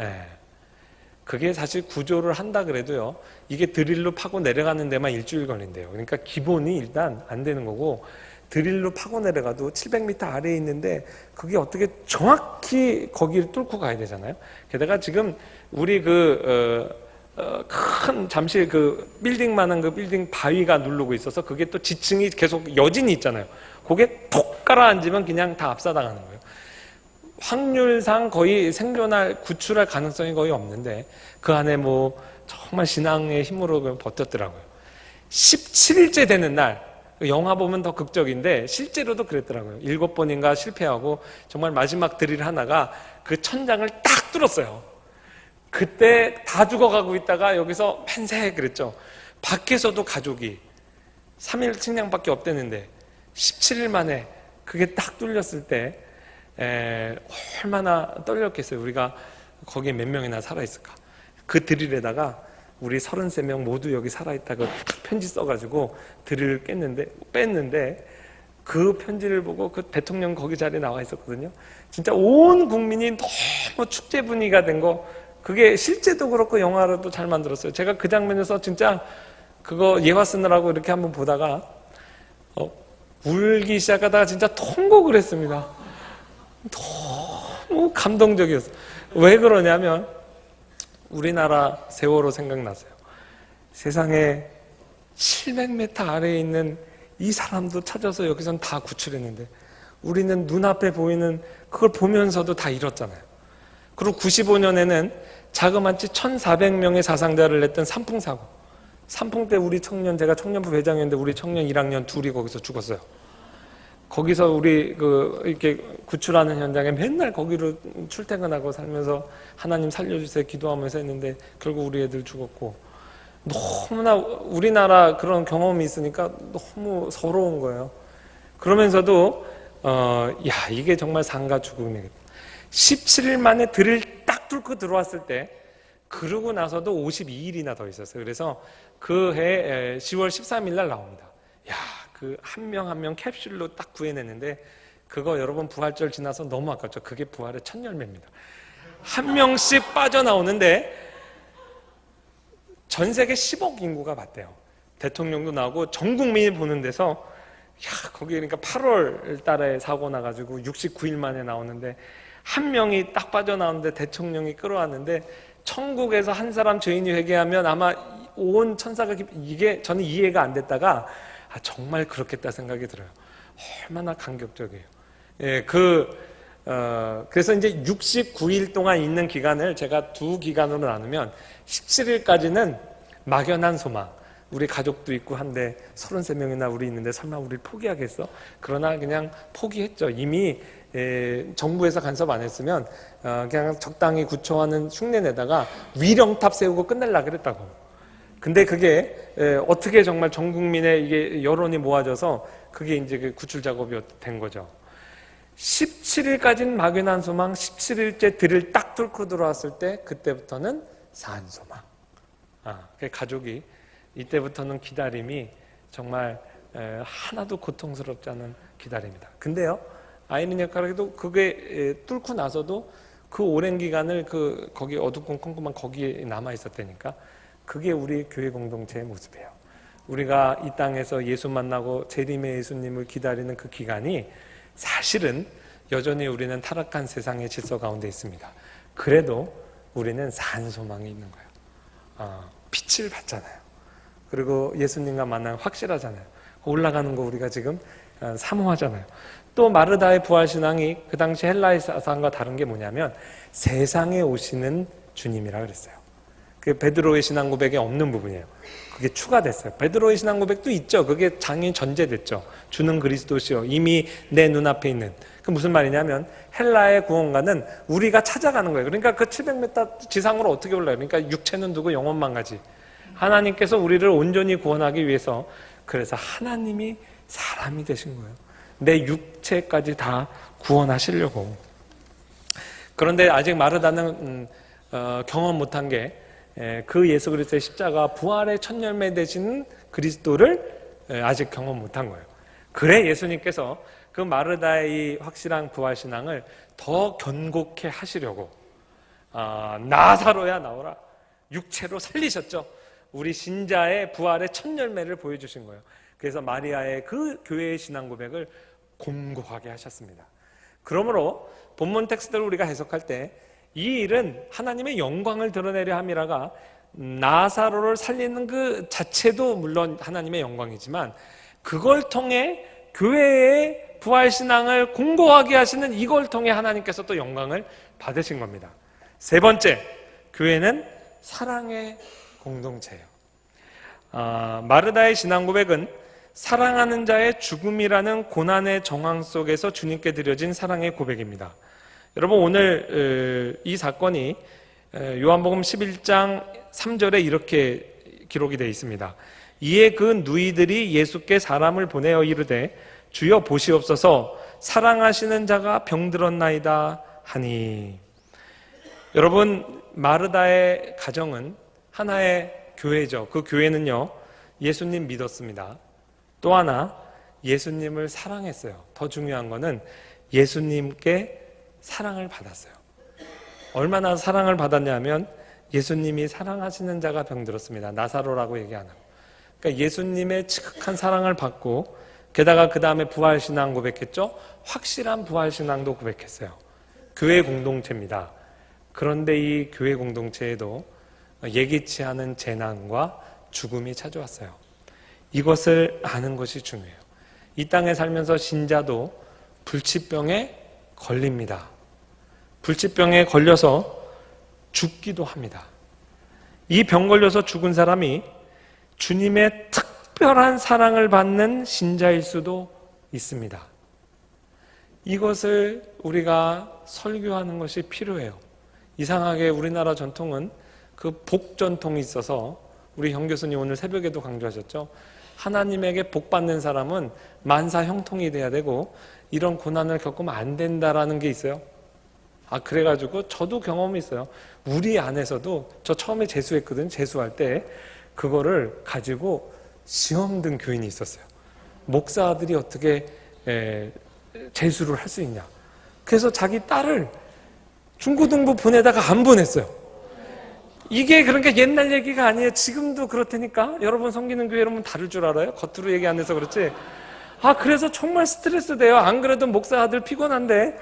Speaker 1: 예. 그게 사실 구조를 한다 그래도요, 이게 드릴로 파고 내려가는 데만 일주일 걸린대요. 그러니까 기본이 일단 안 되는 거고, 드릴로 파고 내려가도 700m 아래에 있는데 그게 어떻게 정확히 거기를 뚫고 가야 되잖아요. 게다가 지금 우리 큰 잠실 그 빌딩만한 그 빌딩 바위가 누르고 있어서 그게 또 지층이 계속 여진이 있잖아요. 그게 톡 깔아앉으면 그냥 다 압사당하는 거예요. 확률상 거의 생존할, 구출할 가능성이 거의 없는데 그 안에 뭐 정말 신앙의 힘으로 버텼더라고요. 17일째 되는 날, 영화 보면 더 극적인데 실제로도 그랬더라고요. 7번인가 실패하고 정말 마지막 드릴 하나가 그 천장을 딱 뚫었어요. 그때 다 죽어가고 있다가 여기서 만세 그랬죠. 밖에서도 가족이 3일 식량밖에 없대는데 17일 만에 그게 딱 뚫렸을 때 얼마나 떨렸겠어요. 우리가 거기에 몇 명이나 살아있을까. 그 드릴에다가 우리 33명 모두 여기 살아있다고 편지 써가지고 드릴을 뺐는데 그 편지를 보고 그 대통령 거기 자리에 나와 있었거든요. 진짜 온 국민이 너무 축제 분위기가 된 거, 그게 실제도 그렇고 영화로도 잘 만들었어요. 제가 그 장면에서 진짜 그거 예화 쓰느라고 이렇게 한번 보다가 울기 시작하다가 진짜 통곡을 했습니다. 너무 감동적이었어요. 왜 그러냐면 우리나라 세월호 생각나세요. 세상에 700m 아래에 있는 이 사람도 찾아서 여기선 다 구출했는데 우리는 눈앞에 보이는 그걸 보면서도 다 잃었잖아요. 그리고 95년에는 자그마치 1,400명의 사상자를 냈던 산풍사고. 산풍 때 우리 청년, 제가 청년부 회장이었는데 우리 청년 1학년 둘이 거기서 죽었어요. 거기서 우리 이렇게 구출하는 현장에 맨날 거기로 출퇴근하고 살면서 하나님 살려주세요 기도하면서 했는데 결국 우리 애들 죽었고, 너무나 우리나라 그런 경험이 있으니까 너무 서러운 거예요. 그러면서도 야, 이게 정말 삶과 죽음이겠다. 17일 만에 들을 딱 뚫고 들어왔을 때, 그러고 나서도 52일이나 더 있었어요. 그래서 그 해 10월 13일 날 나옵니다. 야, 그 한 명 한 명 캡슐로 딱 구해냈는데 그거 여러분 부활절 지나서 너무 아깝죠. 그게 부활의 첫 열매입니다. 한 명씩 빠져나오는데 전 세계 10억 인구가 봤대요. 대통령도 나오고 전 국민이 보는 데서, 야, 거기 그러니까 8월 달에 사고 나가지고 69일 만에 나오는데 한 명이 딱 빠져나오는데 대통령이 끌어왔는데, 천국에서 한 사람 죄인이 회개하면 아마 온 천사가 이게 저는 이해가 안 됐다가 정말 그렇겠다 생각이 들어요. 얼마나 감격적이에요. 예, 그래서 이제 69일 동안 있는 기간을 제가 두 기간으로 나누면 17일까지는 막연한 소망. 우리 가족도 있고 한데 33명이나 우리 있는데 설마 우리 포기하겠어? 그러나 그냥 포기했죠. 이미 정부에서 간섭 안 했으면 그냥 적당히 구초하는 흉내내다가 위령탑 세우고 끝낼라 그랬다고. 근데 그게 어떻게 정말 전 국민의 이게 여론이 모아져서 그게 이제 그 구출 작업이 된 거죠. 17일까지는 막연한 소망, 17일째 들을 딱 뚫고 들어왔을 때 그때부터는 산소망. 가족이 이때부터는 기다림이 정말 하나도 고통스럽지 않은 기다림이다. 근데요, 아이러니하게도 그게 뚫고 나서도 그 오랜 기간을 거기 어두컴컴한 거기에 남아 있었다니까. 그게 우리 교회 공동체의 모습이에요. 우리가 이 땅에서 예수 만나고 재림의 예수님을 기다리는 그 기간이 사실은 여전히 우리는 타락한 세상의 질서 가운데 있습니다. 그래도 우리는 산 소망이 있는 거예요. 빛을 봤잖아요. 그리고 예수님과 만나면 확실하잖아요. 올라가는 거 우리가 지금 사모하잖아요. 또 마르다의 부활신앙이 그 당시 헬라의 사상과 다른 게 뭐냐면 세상에 오시는 주님이라 그랬어요. 그 베드로의 신앙 고백에 없는 부분이에요. 그게 추가됐어요. 베드로의 신앙 고백도 있죠. 그게 당연히 전제됐죠. 주는 그리스도시요 이미 내 눈앞에 있는. 그 무슨 말이냐면 헬라의 구원가는 우리가 찾아가는 거예요. 그러니까 그 700m 지상으로 어떻게 올라요? 그러니까 육체는 두고 영혼만 가지. 하나님께서 우리를 온전히 구원하기 위해서, 그래서 하나님이 사람이 되신 거예요. 내 육체까지 다 구원하시려고. 그런데 아직 마르다는 경험 못한 게 그 예수 그리스도의 십자가 부활의 첫 열매 되시는 그리스도를 아직 경험 못한 거예요. 그래 예수님께서 그 마르다의 이 확실한 부활 신앙을 더 견고케 하시려고 나사로야 나오라 육체로 살리셨죠. 우리 신자의 부활의 첫 열매를 보여주신 거예요. 그래서 마리아의 그 교회의 신앙 고백을 곤고하게 하셨습니다. 그러므로 본문 텍스트를 우리가 해석할 때 이 일은 하나님의 영광을 드러내려 함이라가, 나사로를 살리는 그 자체도 물론 하나님의 영광이지만 그걸 통해 교회의 부활신앙을 공고하게 하시는 이걸 통해 하나님께서 또 영광을 받으신 겁니다. 세 번째, 교회는 사랑의 공동체예요. 마르다의 신앙 고백은 사랑하는 자의 죽음이라는 고난의 정황 속에서 주님께 드려진 사랑의 고백입니다. 여러분, 오늘 이 사건이 요한복음 11장 3절에 이렇게 기록이 되어 있습니다. 이에 그 누이들이 예수께 사람을 보내어 이르되 주여 보시옵소서 사랑하시는 자가 병들었나이다 하니. 여러분, 마르다의 가정은 하나의 교회죠. 그 교회는요, 예수님 믿었습니다. 또 하나, 예수님을 사랑했어요. 더 중요한 거는 예수님께 사랑을 받았어요. 얼마나 사랑을 받았냐면 예수님이 사랑하시는 자가 병들었습니다. 나사로라고 얘기 안 하고. 그러니까 예수님의 지극한 사랑을 받고, 게다가 그 다음에 부활신앙 고백했죠. 확실한 부활신앙도 고백했어요. 교회 공동체입니다. 그런데 이 교회 공동체에도 예기치 않은 재난과 죽음이 찾아왔어요. 이것을 아는 것이 중요해요. 이 땅에 살면서 신자도 불치병에 걸립니다. 불치병에 걸려서 죽기도 합니다. 이 병 걸려서 죽은 사람이 주님의 특별한 사랑을 받는 신자일 수도 있습니다. 이것을 우리가 설교하는 것이 필요해요. 이상하게 우리나라 전통은 그 복 전통이 있어서, 우리 형 교수님 오늘 새벽에도 강조하셨죠. 하나님에게 복 받는 사람은 만사 형통이 돼야 되고 이런 고난을 겪으면 안 된다라는 게 있어요. 그래가지고 저도 경험이 있어요. 우리 안에서도, 저 처음에 재수했거든. 재수할 때 그거를 가지고 시험 든 교인이 있었어요. 목사들이 어떻게 재수를 할 수 있냐. 그래서 자기 딸을 중고등부 보내다가 안 보냈어요. 이게 그러니까 옛날 얘기가 아니에요. 지금도 그렇다니까. 여러분 섬기는 교회 여러분 다를 줄 알아요? 겉으로 얘기 안 해서 그렇지. 그래서 정말 스트레스 돼요. 안 그래도 목사 아들 피곤한데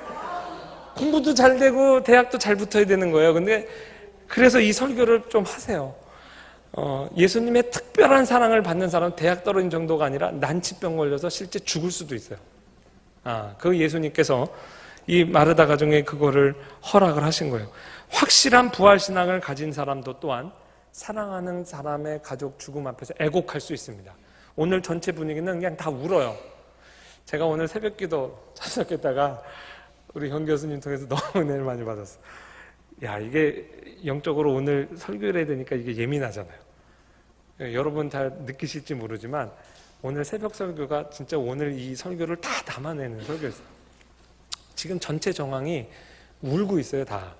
Speaker 1: 공부도 잘 되고 대학도 잘 붙어야 되는 거예요. 근데 그래서 이 설교를 좀 하세요. 예수님의 특별한 사랑을 받는 사람은 대학 떨어진 정도가 아니라 난치병 걸려서 실제 죽을 수도 있어요. 그 예수님께서 이 마르다 가정에 그거를 허락을 하신 거예요. 확실한 부활신앙을 가진 사람도 또한 사랑하는 사람의 가족 죽음 앞에서 애곡할 수 있습니다. 오늘 전체 분위기는 그냥 다 울어요. 제가 오늘 새벽기도 참석했다가 우리 형 교수님 통해서 너무 은혜를 많이 받았어요. 이게 영적으로 오늘 설교를 해야 되니까 이게 예민하잖아요. 여러분 잘 느끼실지 모르지만 오늘 새벽 설교가 진짜 오늘 이 설교를 다 담아내는 설교였어요. 지금 전체 정황이 울고 있어요, 다.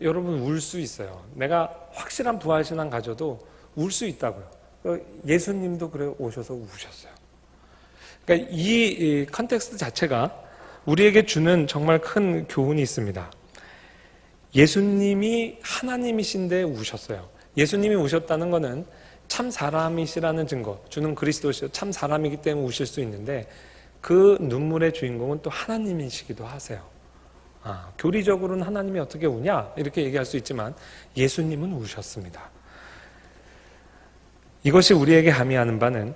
Speaker 1: 여러분 울 수 있어요. 내가 확실한 부활신앙 가져도 울 수 있다고요. 예수님도 그래 오셔서 우셨어요. 그러니까 이 컨텍스트 자체가 우리에게 주는 정말 큰 교훈이 있습니다. 예수님이 하나님이신데 우셨어요. 예수님이 우셨다는 것은 참 사람이시라는 증거, 주는 그리스도시요 참 사람이기 때문에 우실 수 있는데 그 눈물의 주인공은 또 하나님이시기도 하세요. 교리적으로는 하나님이 어떻게 우냐 이렇게 얘기할 수 있지만 예수님은 우셨습니다. 이것이 우리에게 함의하는 바는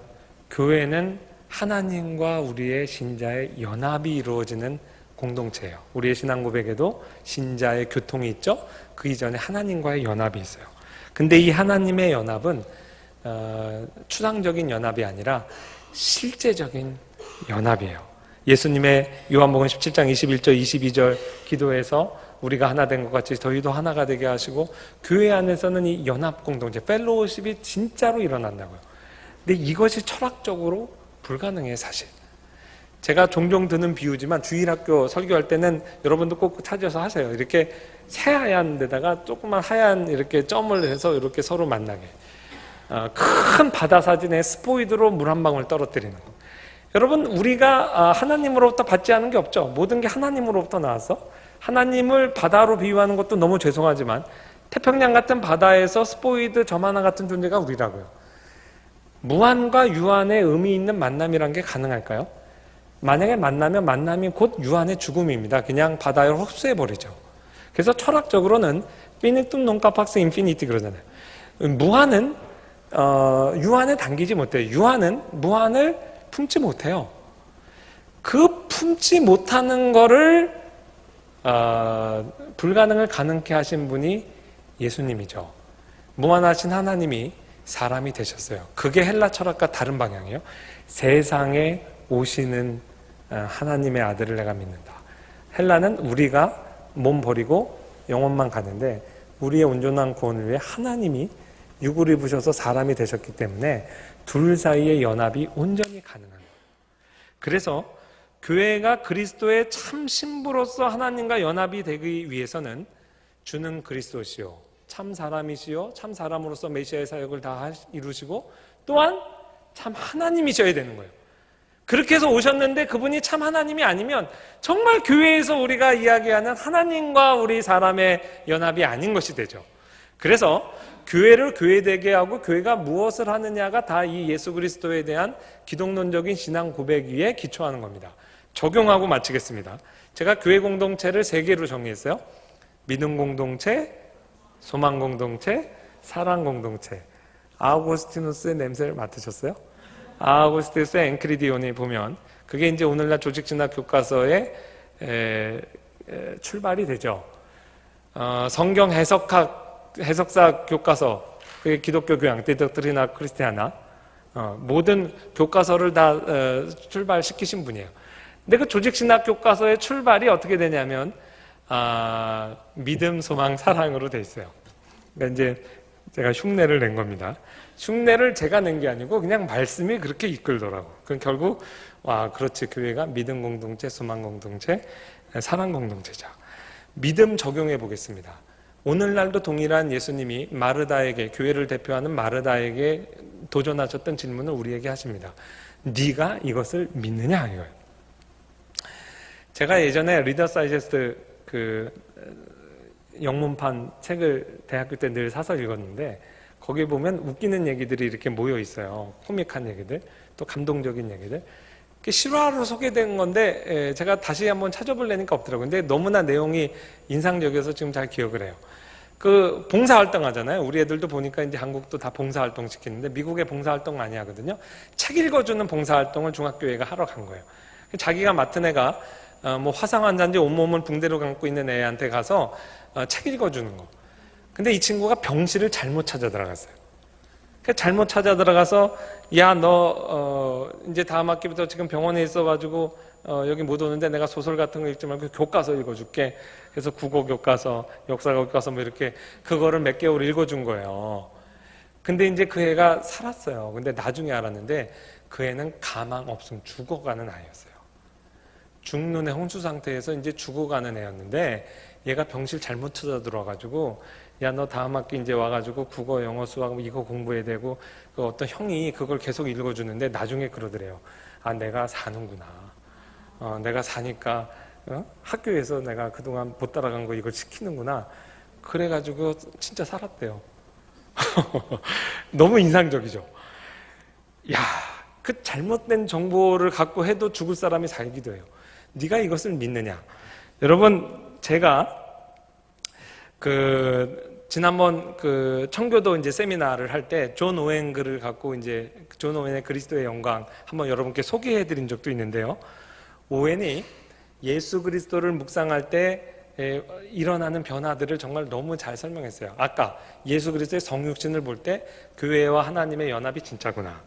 Speaker 1: 교회는 하나님과 우리의 신자의 연합이 이루어지는 공동체예요. 우리의 신앙 고백에도 신자의 교통이 있죠. 그 이전에 하나님과의 연합이 있어요. 근데 이 하나님의 연합은 추상적인 연합이 아니라 실제적인 연합이에요. 예수님의 요한복음 17장 21절 22절 기도에서 우리가 하나 된 것 같이 저희도 하나가 되게 하시고, 교회 안에서는 이 연합 공동체 펠로우십이 진짜로 일어난다고요. 근데 이것이 철학적으로 불가능해요, 사실. 제가 종종 드는 비유지만 주일학교 설교할 때는 여러분도 꼭 찾아서 하세요. 이렇게 새하얀 데다가 조그만 하얀 이렇게 점을 해서 이렇게 서로 만나게. 큰 바다 사진에 스포이드로 물 한 방울 떨어뜨리는 거. 여러분, 우리가 하나님으로부터 받지 않은 게 없죠. 모든 게 하나님으로부터 나왔어. 하나님을 바다로 비유하는 것도 너무 죄송하지만 태평양 같은 바다에서 스포이드 점 하나 같은 존재가 우리라고요. 무한과 유한의 의미 있는 만남이란 게 가능할까요? 만약에 만나면 만남이 곧 유한의 죽음입니다. 그냥 바다에 흡수해버리죠. 그래서 철학적으로는 피니툼 논 카팍스 인피니티 그러잖아요. 무한은 유한에 당기지 못해요. 유한은 무한을 품지 못해요. 그 품지 못하는 거를 불가능을 가능케 하신 분이 예수님이죠. 무한하신 하나님이 사람이 되셨어요. 그게 헬라 철학과 다른 방향이에요. 세상에 오시는 하나님의 아들을 내가 믿는다. 헬라는 우리가 몸 버리고 영혼만 가는데 우리의 온전한 구원을 위해 하나님이 육을 입으셔서 사람이 되셨기 때문에 둘 사이의 연합이 온전히 가능한 거예요. 그래서 교회가 그리스도의 참 신부로서 하나님과 연합이 되기 위해서는 주는 그리스도시요 참 사람이시요 참 사람으로서 메시아의 사역을 다 이루시고 또한 참 하나님이셔야 되는 거예요. 그렇게 해서 오셨는데 그분이 참 하나님이 아니면 정말 교회에서 우리가 이야기하는 하나님과 우리 사람의 연합이 아닌 것이 되죠. 그래서 교회를 교회되게 하고 교회가 무엇을 하느냐가 다 이 예수 그리스도에 대한 기독론적인 신앙 고백 위에 기초하는 겁니다. 적용하고 마치겠습니다. 제가 교회 공동체를 3개로 정리했어요. 믿음 공동체, 소망 공동체, 사랑 공동체. 아우구스티누스의 냄새를 맡으셨어요? 아우구스티누스의 엔크리디온에 보면 그게 이제 오늘날 조직진학 교과서의 출발이 되죠. 성경 해석사 교과서, 그게 기독교 교양, 디덕트리나 크리스티아나, 모든 교과서를 다 출발시키신 분이에요. 근데 그 조직신학 교과서의 출발이 어떻게 되냐면 믿음, 소망, 사랑으로 돼 있어요. 그러니까 이제 제가 흉내를 낸 겁니다. 흉내를 제가 낸 게 아니고 그냥 말씀이 그렇게 이끌더라고. 그럼 결국 그렇지, 교회가 믿음 공동체, 소망 공동체, 사랑 공동체자. 믿음 적용해 보겠습니다. 오늘날도 동일한 예수님이 마르다에게, 교회를 대표하는 마르다에게 도전하셨던 질문을 우리에게 하십니다. 네가 이것을 믿느냐 이거예요. 제가 예전에 리더 사이제스트 영문판 책을 대학교 때 늘 사서 읽었는데 거기에 보면 웃기는 얘기들이 이렇게 모여 있어요. 코믹한 얘기들, 또 감동적인 얘기들. 실화로 소개된 건데 제가 다시 한번 찾아보려니까 없더라고요. 근데 너무나 내용이 인상적이어서 지금 잘 기억을 해요. 그 봉사활동 하잖아요. 우리 애들도 보니까 이제 한국도 다 봉사활동 시키는데 미국의 봉사활동 많이 하거든요. 책 읽어주는 봉사활동을 중학교애가 하러 간 거예요. 자기가 맡은 애가 화상 환자인지 온몸을 붕대로 감고 있는 애한테 가서 책 읽어주는 거. 근데 이 친구가 병실을 잘못 찾아 들어갔어요. 잘못 찾아 들어가서 야, 너 이제 다음 학기부터 지금 병원에 있어가지고 여기 못 오는데 내가 소설 같은 거 읽지 말고 교과서 읽어줄게. 그래서 국어 교과서, 역사 교과서 뭐 이렇게 그거를 몇 개월 읽어준 거예요. 근데 이제 그 애가 살았어요. 근데 나중에 알았는데 그 애는 가망 없음 죽어가는 아이였어요. 중눈의 홍수 상태에서 이제 죽어가는 애였는데 얘가 병실 잘못 찾아 들어와가지고 야, 너 다음 학기 이제 와가지고 국어, 영어, 수학 이거 공부해야 되고 그 어떤 형이 그걸 계속 읽어주는데 나중에 그러더래요. 내가 사는구나. 내가 사니까 학교에서 내가 그동안 못 따라간 거 이걸 시키는구나. 그래가지고 진짜 살았대요. 너무 인상적이죠. 야, 그 잘못된 정보를 갖고 해도 죽을 사람이 살기도 해요. 네가 이것을 믿느냐? 여러분, 제가 지난번 청교도 이제 세미나를 할 때 존 오웬 글을 갖고 이제 존 오웬의 그리스도의 영광 한번 여러분께 소개해 드린 적도 있는데요. 오웬이 예수 그리스도를 묵상할 때 일어나는 변화들을 정말 너무 잘 설명했어요. 아까 예수 그리스도의 성육신을 볼 때 교회와 하나님의 연합이 진짜구나.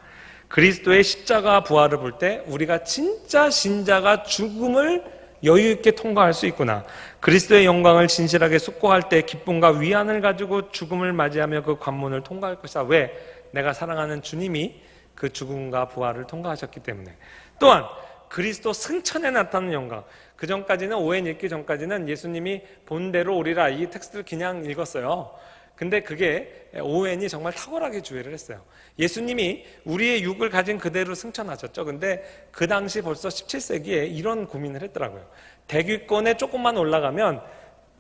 Speaker 1: 그리스도의 십자가 부활을 볼 때 우리가 진짜 신자가 죽음을 여유 있게 통과할 수 있구나. 그리스도의 영광을 진실하게 숙고할 때 기쁨과 위안을 가지고 죽음을 맞이하며 그 관문을 통과할 것이다. 왜? 내가 사랑하는 주님이 그 죽음과 부활을 통과하셨기 때문에. 또한 그리스도 승천에 나타나는 영광. 그 전까지는 오웬 읽기 전까지는 예수님이 본대로 오리라 이 텍스트를 그냥 읽었어요. 근데 그게 오웬이 정말 탁월하게 주의를 했어요. 예수님이 우리의 육을 가진 그대로 승천하셨죠. 근데 그 당시 벌써 17세기에 이런 고민을 했더라고요. 대기권에 조금만 올라가면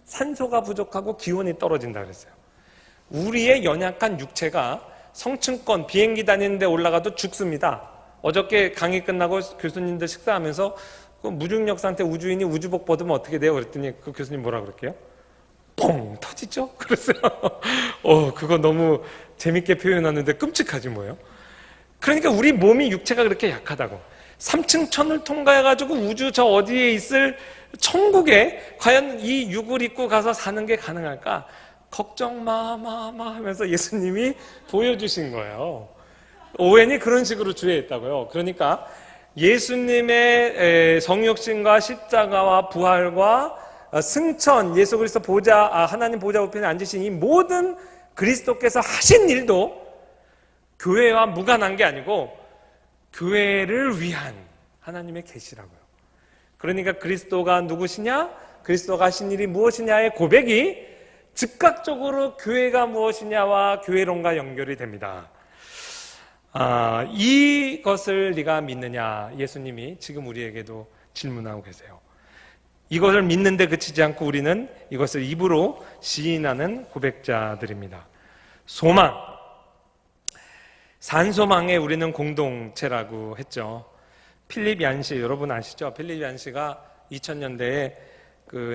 Speaker 1: 산소가 부족하고 기온이 떨어진다 그랬어요. 우리의 연약한 육체가 성층권 비행기 다니는 데 올라가도 죽습니다. 어저께 강의 끝나고 교수님들 식사하면서 그 무중력 상태 우주인이 우주복 벗으면 어떻게 돼요? 그랬더니 그 교수님 뭐라 그럴게요? 뻥 터지죠? 그랬어요. 그거 너무 재밌게 표현하는데 끔찍하지 뭐예요? 그러니까 우리 몸이 육체가 그렇게 약하다고. 3층 천을 통과해가지고 우주 저 어디에 있을 천국에 과연 이 육을 입고 가서 사는 게 가능할까? 걱정 마 하면서 예수님이 보여주신 거예요. 오웬이 그런 식으로 주의했다고요. 그러니까 예수님의 성육신과 십자가와 부활과 승천, 예수 그리스도 보좌, 하나님 보좌 우편에 앉으신 이 모든 그리스도께서 하신 일도 교회와 무관한 게 아니고 교회를 위한 하나님의 계시라고요. 그러니까 그리스도가 누구시냐? 그리스도가 하신 일이 무엇이냐의 고백이 즉각적으로 교회가 무엇이냐와 교회론과 연결이 됩니다. 이것을 네가 믿느냐? 예수님이 지금 우리에게도 질문하고 계세요. 이것을 믿는데 그치지 않고 우리는 이것을 입으로 시인하는 고백자들입니다. 소망, 산소망에 우리는 공동체라고 했죠. 필립 얀시, 여러분 아시죠? 필립 얀시가 2000년대에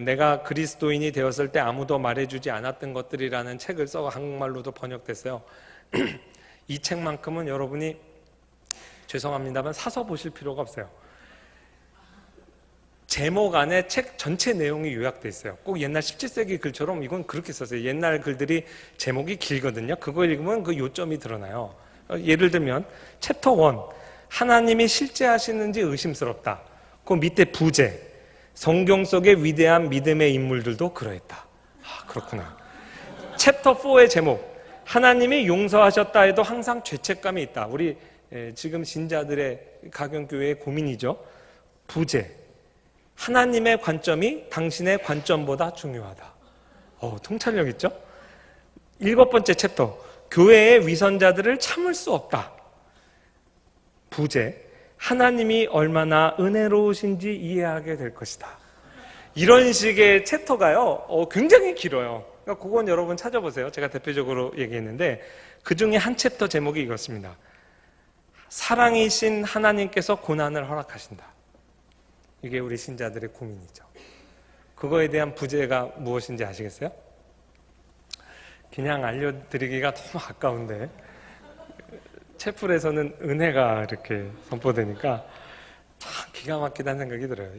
Speaker 1: 내가 그리스도인이 되었을 때 아무도 말해주지 않았던 것들이라는 책을 써 한국말로도 번역됐어요. 이 책만큼은 여러분이 죄송합니다만 사서 보실 필요가 없어요. 제목 안에 책 전체 내용이 요약돼 있어요. 꼭 옛날 17세기 글처럼 이건 그렇게 썼어요. 옛날 글들이 제목이 길거든요. 그거 읽으면 그 요점이 드러나요. 예를 들면 챕터 1, 하나님이 실제 하시는지 의심스럽다. 그 밑에 부제, 성경 속의 위대한 믿음의 인물들도 그러했다. 그렇구나. 챕터 4의 제목, 하나님이 용서하셨다 해도 항상 죄책감이 있다. 우리 지금 신자들의 가경교회의 고민이죠. 부제, 하나님의 관점이 당신의 관점보다 중요하다. 통찰력 있죠? 7번째 챕터, 교회의 위선자들을 참을 수 없다. 부제, 하나님이 얼마나 은혜로우신지 이해하게 될 것이다. 이런 식의 챕터가요, 굉장히 길어요. 그러니까 그건 여러분 찾아보세요. 제가 대표적으로 얘기했는데 그 중에 한 챕터 제목이 이것입니다. 사랑이신 하나님께서 고난을 허락하신다. 이게 우리 신자들의 고민이죠. 그거에 대한 부제가 무엇인지 아시겠어요? 그냥 알려드리기가 너무 아까운데 채플에서는 은혜가 이렇게 선포되니까 참 기가 막히다는 생각이 들어요.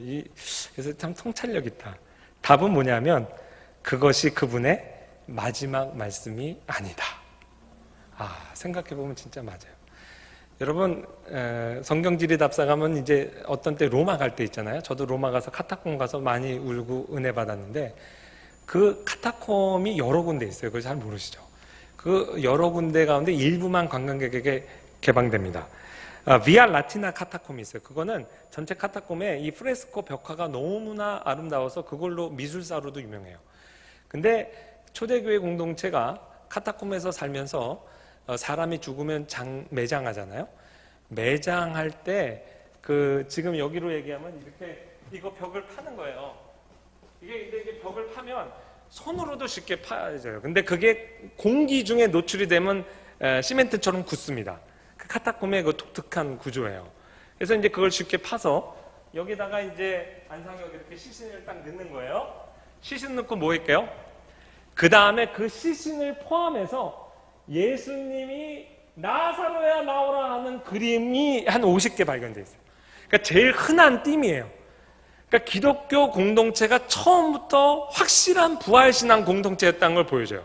Speaker 1: 그래서 참 통찰력 있다. 답은 뭐냐면 그것이 그분의 마지막 말씀이 아니다. 생각해보면 진짜 맞아요. 여러분 성경지리 답사 가면 이제 어떤 때 로마 갈 때 있잖아요. 저도 로마 가서 카타콤 가서 많이 울고 은혜 받았는데 그 카타콤이 여러 군데 있어요. 그걸 잘 모르시죠? 그 여러 군데 가운데 일부만 관광객에게 개방됩니다. 비아 라티나 카타콤이 있어요. 그거는 전체 카타콤에 이 프레스코 벽화가 너무나 아름다워서 그걸로 미술사로도 유명해요. 근데 초대교회 공동체가 카타콤에서 살면서 사람이 죽으면 매장하잖아요. 매장할 때 지금 여기로 얘기하면 이렇게 이거 벽을 파는 거예요. 이게 벽을 파면 손으로도 쉽게 파져요. 근데 그게 공기 중에 노출이 되면 시멘트처럼 굳습니다. 그 카타콤의 그 독특한 구조예요. 그래서 이제 그걸 쉽게 파서 여기다가 이제 안상혁 이렇게 시신을 딱 넣는 거예요. 시신 넣고 뭐 할게요? 그 다음에 그 시신을 포함해서 예수님이 나사로야 나오라 하는 그림이 한 50개 발견돼 있어요. 그러니까 제일 흔한 띠이에요. 그러니까 기독교 공동체가 처음부터 확실한 부활신앙 공동체였다는 걸 보여줘요.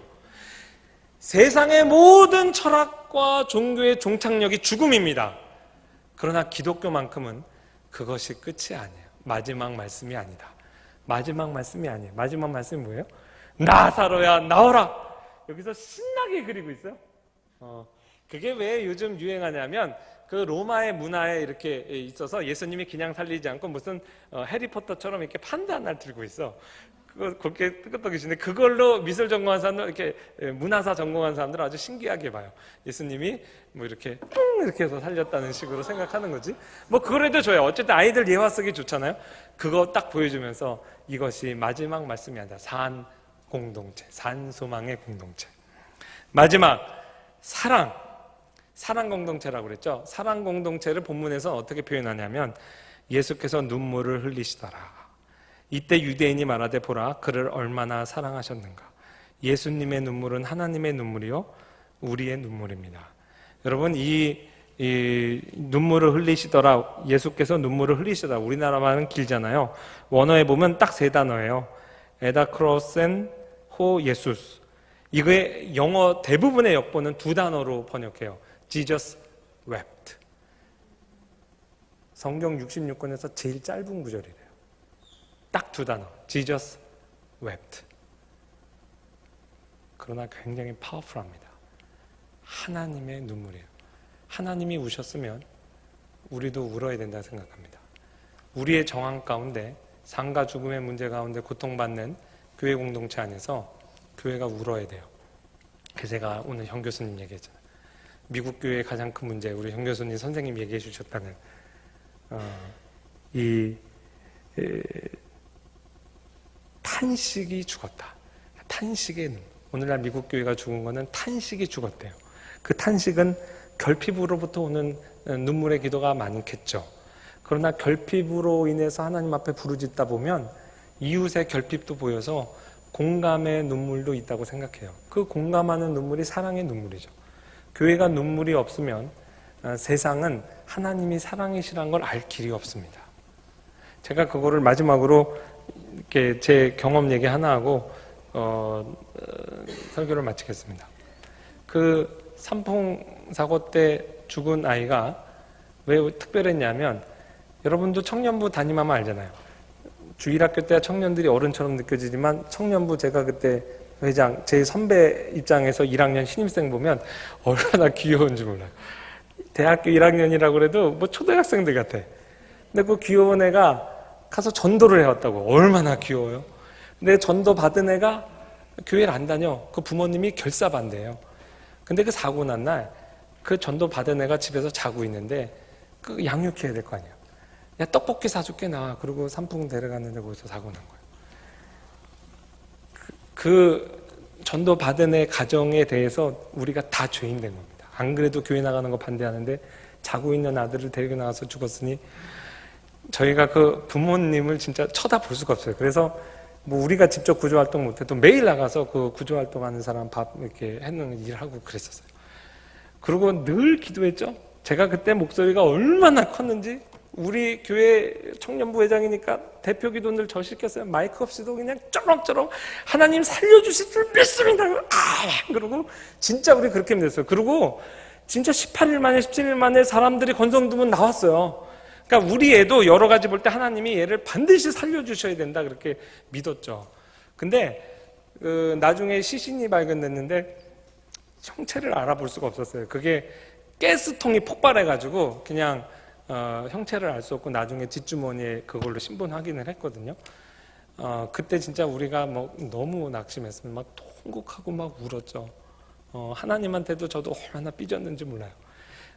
Speaker 1: 세상의 모든 철학과 종교의 종착역이 죽음입니다. 그러나 기독교만큼은 그것이 끝이 아니에요. 마지막 말씀이 아니다. 마지막 말씀이 아니에요. 마지막 말씀이 뭐예요? 나사로야 나오라. 여기서 신나게 그리고 있어요. 그게 왜 요즘 유행하냐면 그 로마의 문화에 이렇게 있어서 예수님이 그냥 살리지 않고 무슨 해리포터처럼 이렇게 판도 하나를 들고 있어. 그거 그렇게 뜨뜻하시는데 그걸로 미술 전공한 사람들, 이렇게 문화사 전공한 사람들은 아주 신기하게 봐요. 예수님이 뭐 이렇게 이렇게 해서 살렸다는 식으로 생각하는 거지. 뭐 그걸 해도 좋아요. 어쨌든 아이들 예화 쓰기 좋잖아요. 그거 딱 보여주면서 이것이 마지막 말씀이 아니라 산 공동체, 산소망의 공동체. 마지막 사랑 공동체라고 그랬죠. 사랑 공동체를 본문에서 어떻게 표현하냐면 예수께서 눈물을 흘리시더라. 이때 유대인이 말하되 보라 그를 얼마나 사랑하셨는가. 예수님의 눈물은 하나님의 눈물이요 우리의 눈물입니다. 여러분 이 눈물을 흘리시더라, 예수께서 눈물을 흘리시더라, 우리나라 말은 길잖아요. 원어에 보면 딱 3단어예요. 에다 크로센 호 예수스. 이거의 영어 대부분의 역본은 2단어로 번역해요. Jesus wept. 성경 66권에서 제일 짧은 구절이래요. 딱 2단어. Jesus wept. 그러나 굉장히 파워풀합니다. 하나님의 눈물이에요. 하나님이 우셨으면 우리도 울어야 된다 생각합니다. 우리의 정황 가운데 삶과 죽음의 문제 가운데 고통받는 교회 공동체 안에서 교회가 울어야 돼요. 그래서 제가 오늘 형 교수님 얘기했잖아요. 미국 교회의 가장 큰 문제, 우리 형 교수님 선생님 얘기해 주셨다는 탄식이 죽었다. 탄식의 눈. 오늘날 미국 교회가 죽은 거는 탄식이 죽었대요. 그 탄식은 결핍으로부터 오는 눈물의 기도가 많겠죠. 그러나 결핍으로 인해서 하나님 앞에 부르짖다 보면 이웃의 결핍도 보여서 공감의 눈물도 있다고 생각해요. 그 공감하는 눈물이 사랑의 눈물이죠. 교회가 눈물이 없으면 세상은 하나님이 사랑이시라는 걸 알 길이 없습니다. 제가 그거를 마지막으로 이렇게 제 경험 얘기 하나 하고 설교를 마치겠습니다. 그 산풍 사고 때 죽은 아이가 왜 특별했냐면, 여러분도 청년부 담임하면 알잖아요. 주일학교 때 청년들이 어른처럼 느껴지지만 청년부 제가 그때 회장, 제 선배 입장에서 1학년 신입생 보면 얼마나 귀여운지 몰라요. 대학교 1학년이라고 그래도 뭐 초등학생들 같아. 근데 그 귀여운 애가 가서 전도를 해왔다고. 얼마나 귀여워요. 근데 전도 받은 애가 교회를 안 다녀. 그 부모님이 결사 반대예요. 근데 그 사고 난 날 그 전도 받은 애가 집에서 자고 있는데 그 양육해야 될 거 아니야. 야, 떡볶이 사줄게 나. 그리고 산풍 데려갔는데 거기서 사고 난 거예요. 그 전도 받은 애 가정에 대해서 우리가 다 죄인 된 겁니다. 안 그래도 교회 나가는 거 반대하는데 자고 있는 아들을 데리고 나와서 죽었으니 저희가 그 부모님을 진짜 쳐다볼 수가 없어요. 그래서 뭐 우리가 직접 구조활동 못해도 매일 나가서 그 구조활동하는 사람 밥 이렇게 해놓는 일하고 그랬었어요. 그리고 늘 기도했죠. 제가 그때 목소리가 얼마나 컸는지, 우리 교회 청년부 회장이니까 대표 기도 늘 저 시켰어요. 마이크 없이도 그냥 쩌렁쩌렁 하나님 살려주실 줄 믿습니다. 그러고 진짜 우리 그렇게 믿었어요. 그리고 진짜 18일 만에 17일 만에 사람들이 건성두문 나왔어요. 그러니까 우리 애도 여러 가지 볼 때 하나님이 얘를 반드시 살려주셔야 된다 그렇게 믿었죠. 근데 나중에 시신이 발견됐는데 형체를 알아볼 수가 없었어요. 그게 가스통이 폭발해가지고 그냥 형체를 알 수 없고 나중에 뒷주머니에 그걸로 신분 확인을 했거든요. 그때 진짜 우리가 뭐 너무 낙심했으면 막 통곡하고 막 울었죠. 하나님한테도 저도 얼마나 삐졌는지 몰라요.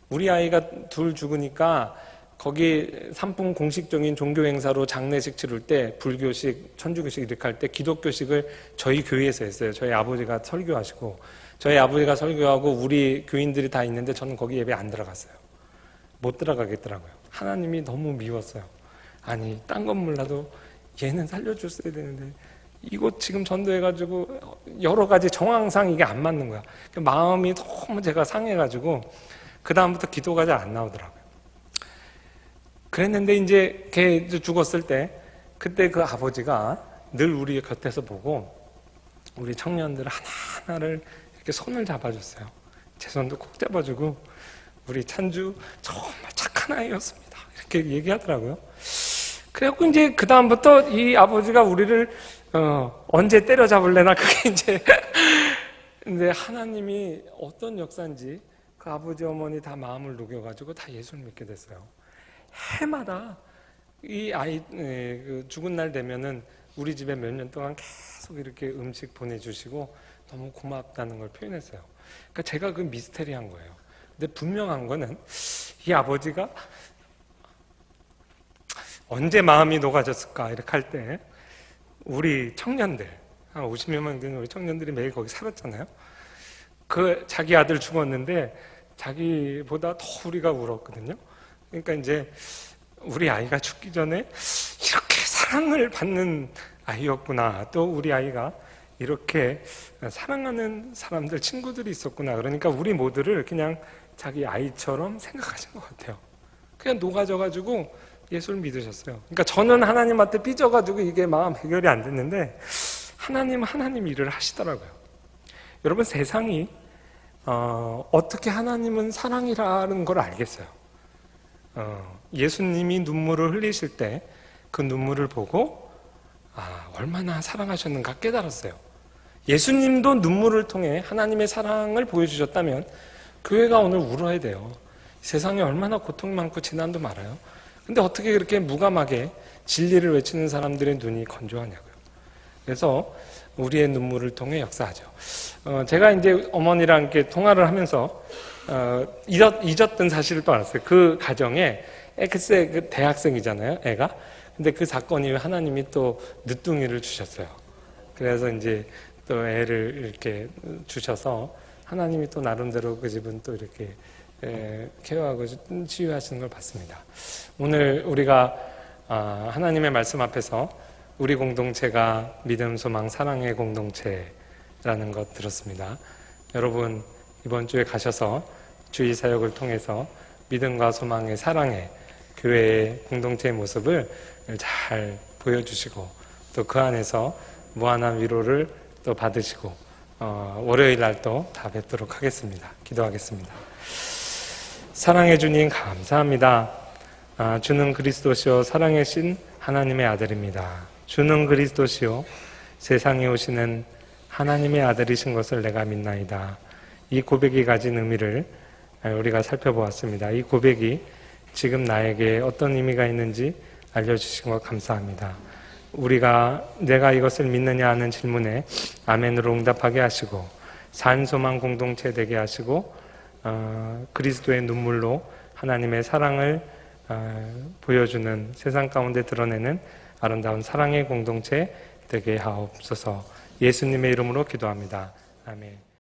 Speaker 1: 우리 아이가 둘 죽으니까 거기 산풍 공식적인 종교 행사로 장례식 치를 때 불교식, 천주교식 이렇게 할 때 기독교식을 저희 교회에서 했어요. 저희 아버지가 설교하시고, 저희 아버지가 설교하고 우리 교인들이 다 있는데 저는 거기 예배 안 들어갔어요. 못 들어가겠더라고요. 하나님이 너무 미웠어요. 아니, 딴 건 몰라도 얘는 살려줬어야 되는데 이거 지금 전도해가지고 여러 가지 정황상 이게 안 맞는 거야. 마음이 너무 제가 상해가지고 그 다음부터 기도가 잘 안 나오더라고요. 그랬는데 이제 걔 죽었을 때 그때 그 아버지가 늘 우리 곁에서 보고 우리 청년들 하나하나를 이렇게 손을 잡아줬어요. 제 손도 꼭 잡아주고 우리 찬주 정말 착한 아이였습니다. 이렇게 얘기하더라고요. 그래갖고 이제 그 다음부터 이 아버지가 우리를 언제 때려잡을래나 그게 이제 근데 하나님이 어떤 역사인지 그 아버지 어머니 다 마음을 녹여가지고 다 예수를 믿게 됐어요. 해마다 이 아이 죽은 날 되면은 우리 집에 몇 년 동안 계속 이렇게 음식 보내주시고 너무 고맙다는 걸 표현했어요. 그러니까 제가 그 미스테리한 거예요. 근데 분명한 거는 이 아버지가 언제 마음이 녹아졌을까 이렇게 할 때 우리 청년들 한 50여 명 되는 우리 청년들이 매일 거기 살았잖아요. 그 자기 아들 죽었는데 자기보다 더 우리가 울었거든요. 그러니까 이제 우리 아이가 죽기 전에 이렇게 사랑을 받는 아이였구나. 또 우리 아이가 이렇게 사랑하는 사람들, 친구들이 있었구나. 그러니까 우리 모두를 그냥 자기 아이처럼 생각하신 것 같아요. 그냥 녹아져가지고 예수를 믿으셨어요. 그러니까 저는 하나님한테 삐져가지고 이게 마음 해결이 안 됐는데 하나님 일을 하시더라고요. 여러분, 세상이 어떻게 하나님은 사랑이라는 걸 알겠어요. 예수님이 눈물을 흘리실 때 그 눈물을 보고 얼마나 사랑하셨는가 깨달았어요. 예수님도 눈물을 통해 하나님의 사랑을 보여주셨다면 교회가 오늘 울어야 돼요. 세상에 얼마나 고통 많고 재난도 많아요. 근데 어떻게 그렇게 무감하게 진리를 외치는 사람들의 눈이 건조하냐고요. 그래서 우리의 눈물을 통해 역사하죠. 제가 이제 어머니랑 이렇게 통화를 하면서 잊었던 사실을 또 알았어요. 그 가정에 글쎄 그 대학생이잖아요, 애가. 근데 그 사건이 하나님이 또 늦둥이를 주셨어요. 그래서 이제 또 애를 이렇게 주셔서 하나님이 또 나름대로 그 집은 또 이렇게 케어하고 치유하시는 걸 봤습니다. 오늘 우리가 하나님의 말씀 앞에서 우리 공동체가 믿음, 소망, 사랑의 공동체라는 것 들었습니다. 여러분 이번 주에 가셔서 주의 사역을 통해서 믿음과 소망의 사랑의 교회의 공동체의 모습을 잘 보여주시고 또 그 안에서 무한한 위로를 또 받으시고 월요일 날 또 다 뵙도록 하겠습니다. 기도하겠습니다. 사랑해 주님 감사합니다. 주는 그리스도시요 사랑의 신 하나님의 아들입니다. 주는 그리스도시요 세상에 오시는 하나님의 아들이신 것을 내가 믿나이다. 이 고백이 가진 의미를 우리가 살펴보았습니다. 이 고백이 지금 나에게 어떤 의미가 있는지 알려주신 것 감사합니다. 내가 이것을 믿느냐 하는 질문에 아멘으로 응답하게 하시고 산소망 공동체 되게 하시고 그리스도의 눈물로 하나님의 사랑을 보여주는 세상 가운데 드러내는 아름다운 사랑의 공동체 되게 하옵소서. 예수님의 이름으로 기도합니다. 아멘.